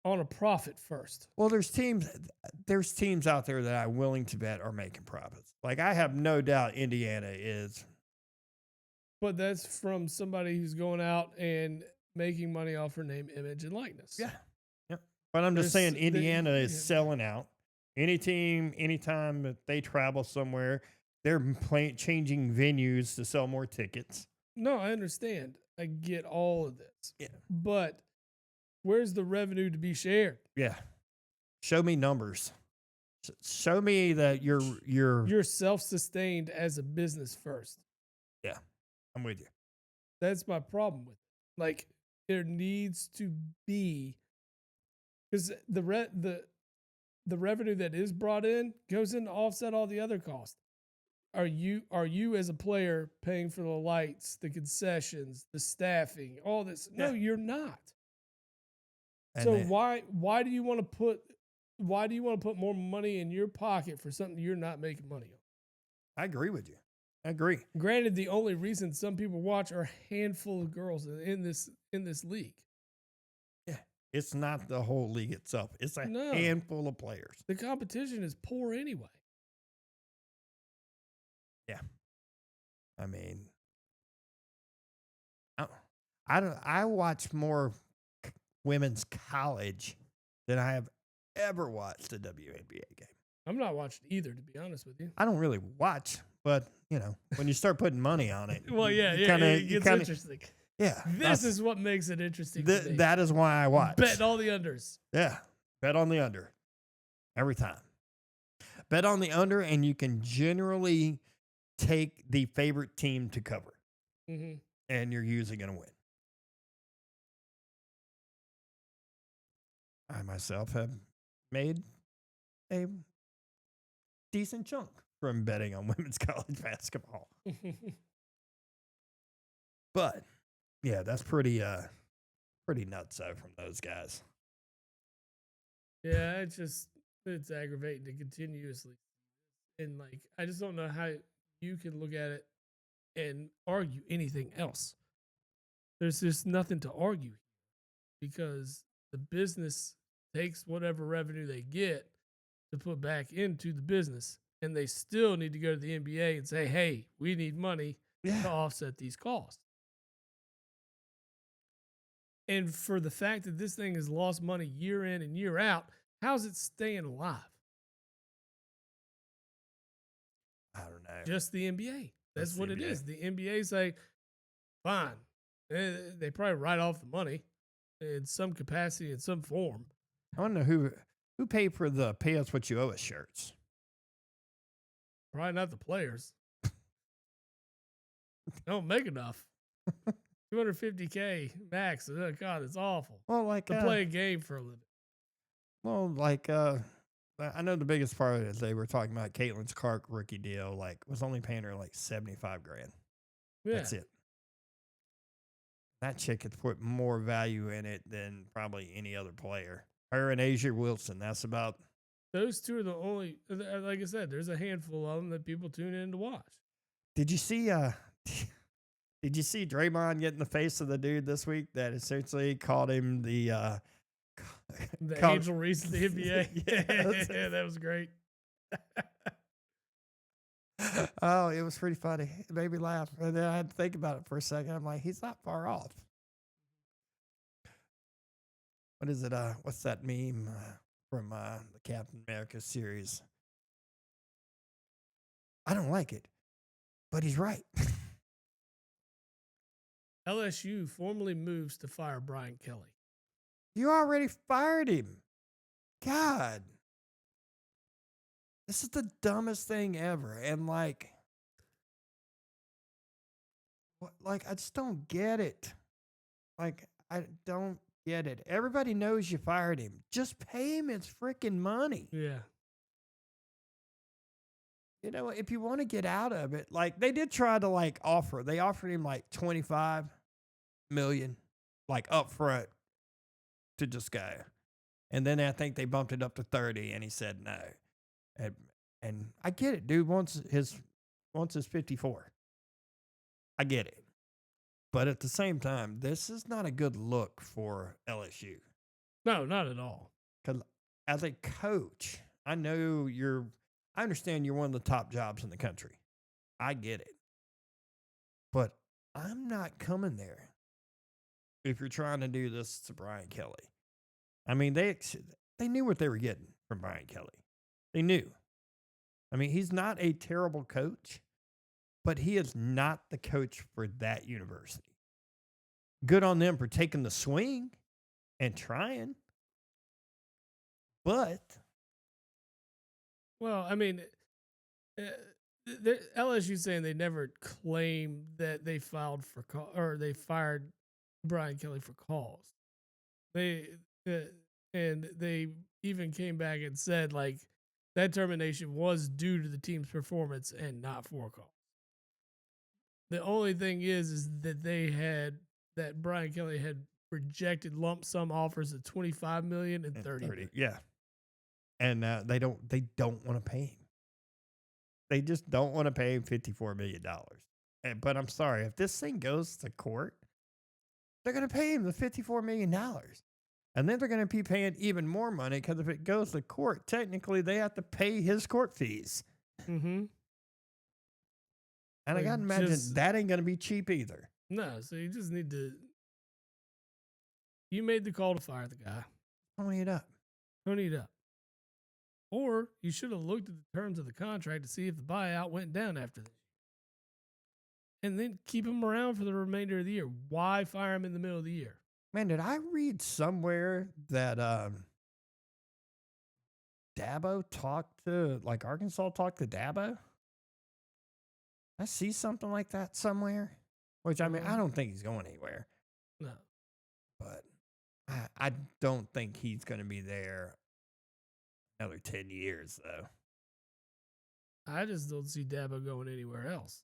on a profit first. Well, there's teams out there that I'm willing to bet are making profits. Like, I have no doubt Indiana is. But that's from somebody who's going out and making money off her name, image, and likeness. Yeah. Yep. But I'm just saying Indiana is selling out. Anytime that they travel somewhere, they're changing venues to sell more tickets. No, I understand. I get all of this. Yeah. But where's the revenue to be shared? Yeah. Show me numbers. Show me that you're self-sustained as a business first. Yeah. I'm with you. That's my problem with it. Like, there needs to be, because the revenue that is brought in goes in to offset all the other costs. Are you as a player paying for the lights, the concessions, the staffing, all this? No, you're not. And so why do you want to put more money in your pocket for something you're not making money on? I agree with you. I agree. Granted, the only reason some people watch are a handful of girls in this league. Yeah, it's not the whole league itself. It's a handful of players. The competition is poor anyway. Yeah, I mean, I watch more women's college than I have ever watched a WNBA game. I'm not watching either, to be honest with you. I don't really watch, but when you start putting money on it, well, it gets interesting. Yeah, this is what makes it interesting. That is why I watch. Bet all the unders. Yeah, bet on the under every time. Bet on the under, and you can generally take the favorite team to cover, and you're usually going to win. I myself have made a decent chunk from betting on women's college basketball. But yeah, that's pretty nuts from those guys. Yeah, it's aggravating to continuously, and I just don't know how you can look at it and argue anything else. There's just nothing to argue because the business takes whatever revenue they get to put back into the business. And they still need to go to the NBA and say, hey, we need money to Yeah. offset these costs. And for the fact that this thing has lost money year in and year out, how's it staying alive? I don't know. Just the NBA. That's Just what the it NBA. is. The NBA say, fine. They probably write off the money in some capacity, in some form. I want to know who paid for the "Pay Us What You Owe Us" shirts. Probably not the players. Don't make enough. $250K max. Oh, God, it's awful. Well, like To play a game for a living. well, like I know the biggest part of it is they were talking about Caitlin Clark rookie deal. Like, was only paying her like $75,000. Yeah. That's it. That chick could put more value in it than probably any other player. Her and Asia Wilson. That's about. Those two are the only, like I said, there's a handful of them that people tune in to watch. Did you see? Did you see Draymond get in the face of the dude this week that essentially called him the The called- Angel Reese of the NBA. Yes. Yeah, that was great. Oh, it was pretty funny. It made me laugh. And then I had to think about it for a second. I'm like, he's not far off. What is it? What's that meme from the Captain America series? I don't like it, but he's right. LSU formally moves to fire Brian Kelly. You already fired him. God. This is the dumbest thing ever. And like I just don't get it. Like, I don't get it. Everybody knows you fired him. Just pay him his freaking money. Yeah. You know, if you want to get out of it, like they did try to like offer. They offered him like 25 million, like up front to just go. And then I think they bumped it up to 30 and he said no. And I get it, dude. Once his 54. I get it. But at the same time, this is not a good look for LSU. No, not at all. Because as a coach, I understand you're one of the top jobs in the country. I get it. But I'm not coming there if you're trying to do this to Brian Kelly. I mean, they knew what they were getting from Brian Kelly. They knew. I mean, he's not a terrible coach, but he is not the coach for that university. Good on them for taking the swing and trying. But Well, I mean, LSU saying they never claimed that they filed for or they fired Brian Kelly for cause. And they even came back and said like that termination was due to the team's performance and not for cause. The only thing is that Brian Kelly had rejected lump sum offers of $25 million and 30 million. Yeah. And they don't want to pay him. They just don't want to pay him $54 million. But I'm sorry, if this thing goes to court, they're going to pay him the $54 million. And then they're going to be paying even more money because if it goes to court, technically they have to pay his court fees. Mm-hmm. And I got to imagine that ain't going to be cheap either. No, so you just need to. You made the call to fire the guy. Pony it up. Pony it up. Or you should have looked at the terms of the contract to see if the buyout went down after this. And then keep him around for the remainder of the year. Why fire him in the middle of the year? Man, did I read somewhere that Dabo Arkansas talked to Dabo? I see something like that somewhere. Which, I mean, I don't think he's going anywhere. No. But I don't think he's going to be there another 10 years, though. I just don't see Dabo going anywhere else.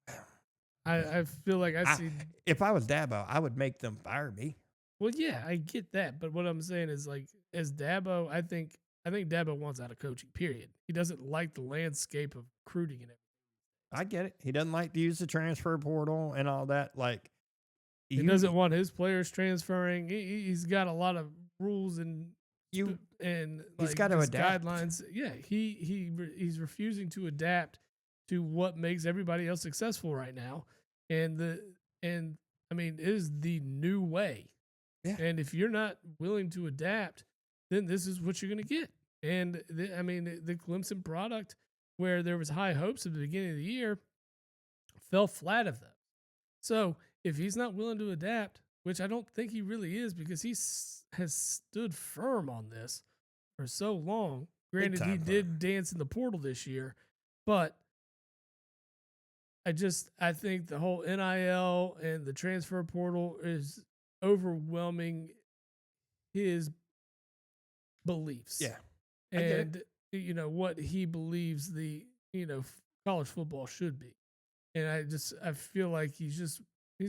I feel like I see. If I was Dabo, I would make them fire me. Well, yeah, I get that. But what I'm saying is, like, as Dabo, I think Dabo wants out of coaching, period. He doesn't like the landscape of recruiting and everything. I get it. He doesn't like to use the transfer portal and all that. Like, he doesn't want his players transferring. He's got a lot of rules and You and he's like got to just adapt. guidelines. Yeah, he's refusing to adapt to what makes everybody else successful right now, and and I mean it is the new way. Yeah. And if you're not willing to adapt, then this is what you're going to get. And I mean the Clemson product, where there was high hopes at the beginning of the year, fell flat of them. So if he's not willing to adapt, which I don't think he really is, because has stood firm on this for so long. Big Granted, he time did firm. dance in the portal this year, but I think the whole NIL and the transfer portal is overwhelming his beliefs. Yeah. I get it. And what he believes the college football should be. And I feel like he's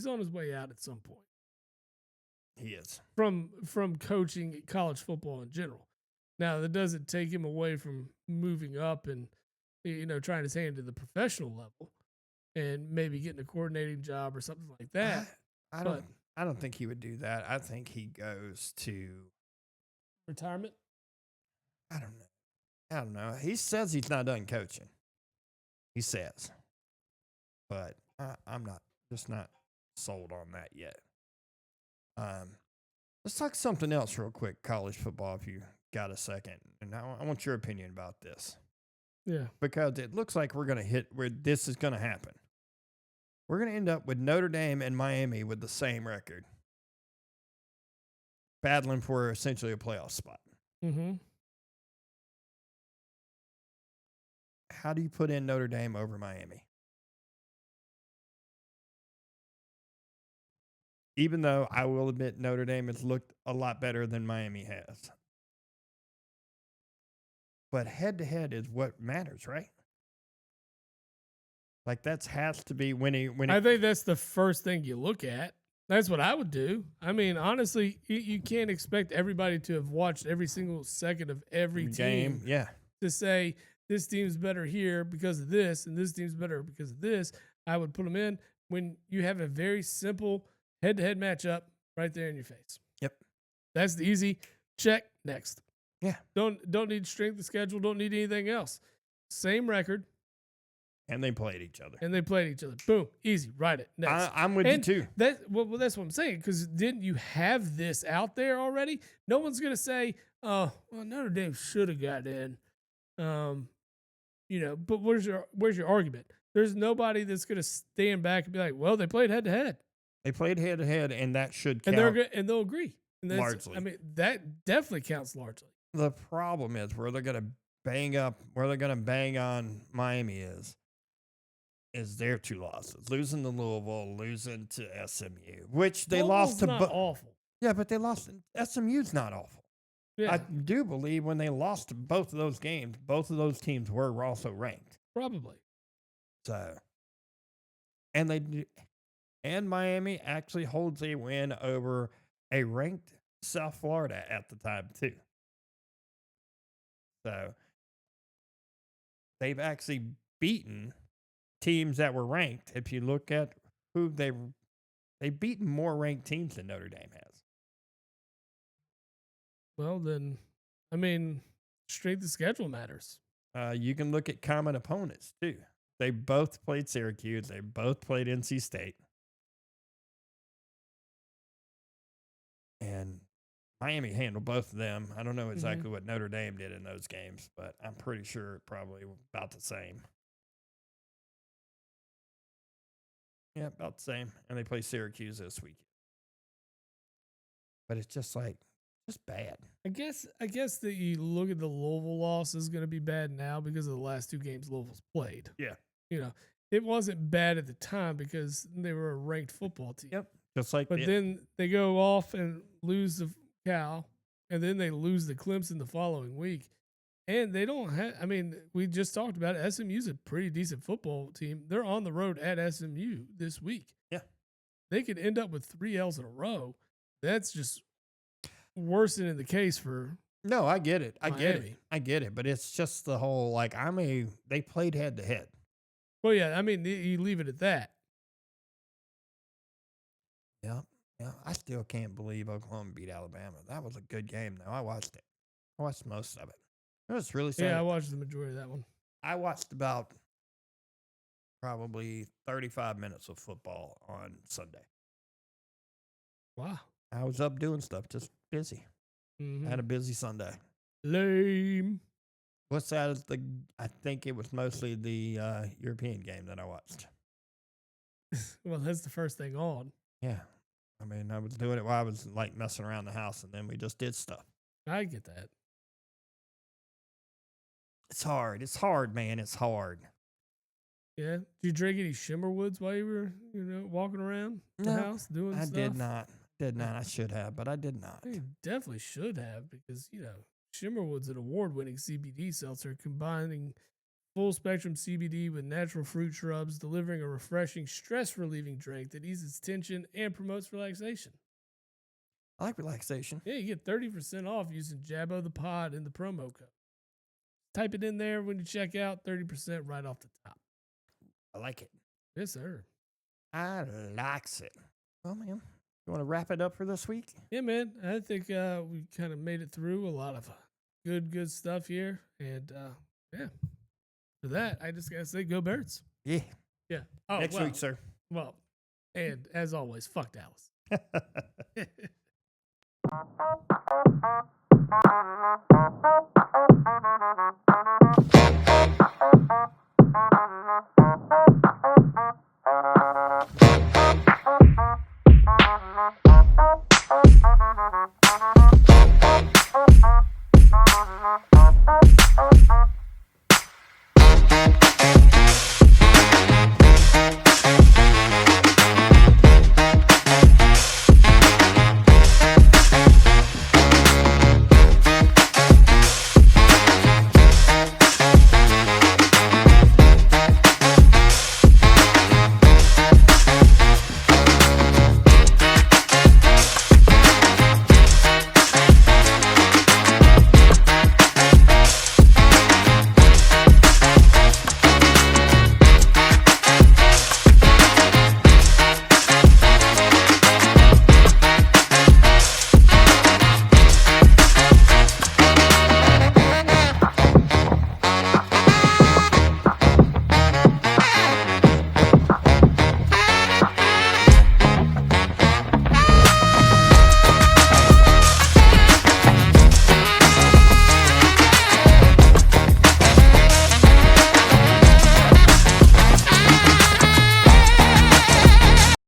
on his way out at some point He is. from coaching college football in general. Now that doesn't take him away from moving up and trying his hand to the professional level and maybe getting a coordinating job or something like that. I don't think he would do that. I think he goes to Retirement. I don't know. He says he's not done coaching. He says, but I'm not sold on that yet. Let's talk something else real quick. College football, if you got a second, and I want your opinion about this. Yeah, because it looks like we're going to hit where this is going to happen. We're going to end up with Notre Dame and Miami with the same record, battling for essentially a playoff spot. Mm-hmm. How do you put in Notre Dame over Miami? Even though I will admit Notre Dame has looked a lot better than Miami has. But head-to-head is what matters, right? Like that has to be I think that's the first thing you look at. That's what I would do. I mean, honestly, you can't expect everybody to have watched every single second of every game. team Yeah. to say this team's better here because of this and this team's better because of this. I would put them in when you have a very simple head-to-head matchup right there in your face. Yep. That's the easy check. Next. Yeah. Don't need strength of schedule. Don't need anything else. Same record. And they played each other. Boom. Easy. Write it. Next. I'm with you too. That's what I'm saying. Because didn't you have this out there already? No one's gonna say, "Oh, well, Notre Dame should have got in." But where's your argument? There's nobody that's gonna stand back and be like, "Well, they played head to head." They played head to head, and that should count. And they'll agree. And largely. I mean, that definitely counts largely. The problem is where they're going to bang on Miami is their two losses. Losing to Louisville, losing to SMU, which they lost to awful. Yeah, but they lost. SMU's not awful. Yeah. I do believe when they lost both of those games, both of those teams were also ranked. Probably. So, and Miami actually holds a win over a ranked South Florida at the time too. So they've actually beaten teams that were ranked. If you look at who they've beaten more ranked teams than Notre Dame has. Well, then, I mean, strength of schedule matters. You can look at common opponents too. They both played Syracuse. They both played NC State. And Miami handled both of them. I don't know exactly what Notre Dame did in those games, but I'm pretty sure probably about the same. Yeah, about the same. And they play Syracuse this weekend. But it's just bad. I guess that you look at the Louisville loss is going to be bad now because of the last two games Louisville's played. Yeah. It wasn't bad at the time because they were a ranked football team. Yep. Just like But then they go off and lose the Cal, and then they lose the Clemson the following week. And they don't have, I mean, we just talked about it. SMU's a pretty decent football team. They're on the road at SMU this week. Yeah. They could end up with 3 L's in a row. That's just worsening the case for No, I get it. I Miami. get it. But it's just the whole, they played head to head. Well, yeah, I mean, you leave it at that. Yeah. Yeah. I still can't believe Oklahoma beat Alabama. That was a good game, though. I watched it. I watched most of it. It was really sad. Yeah, I watched the majority of that one. I watched about probably 35 minutes of football on Sunday. Wow. I was up doing stuff, just busy. I had a busy Sunday. Lame. What's sad is I think it was mostly the European game that I watched. Well, that's the first thing on. Yeah. I mean, I was doing it while I was like messing around the house, and then we just did stuff. I get that. It's hard. It's hard, man. It's hard. Yeah. Did you drink any Shimmerwoods while you were, walking around the house doing I stuff? did not. I should have, but I did not. You definitely should have because, Shimmerwood's an award-winning CBD seltzer combining full-spectrum CBD with natural fruit shrubs, delivering a refreshing, stress-relieving drink that eases tension and promotes relaxation. I like relaxation. Yeah, you get 30% off using Jabbo the Pod in the promo code. Type it in there when you check out, 30% right off the top. I like it. Yes, sir. I likes it. Well, man, you want to wrap it up for this week? Yeah, man. I think we kind of made it through a lot of good stuff here. And, yeah. For that, I just got to say, go Birds. Yeah. Yeah. Oh, Next week, sir. Well, and as always, fuck Dallas.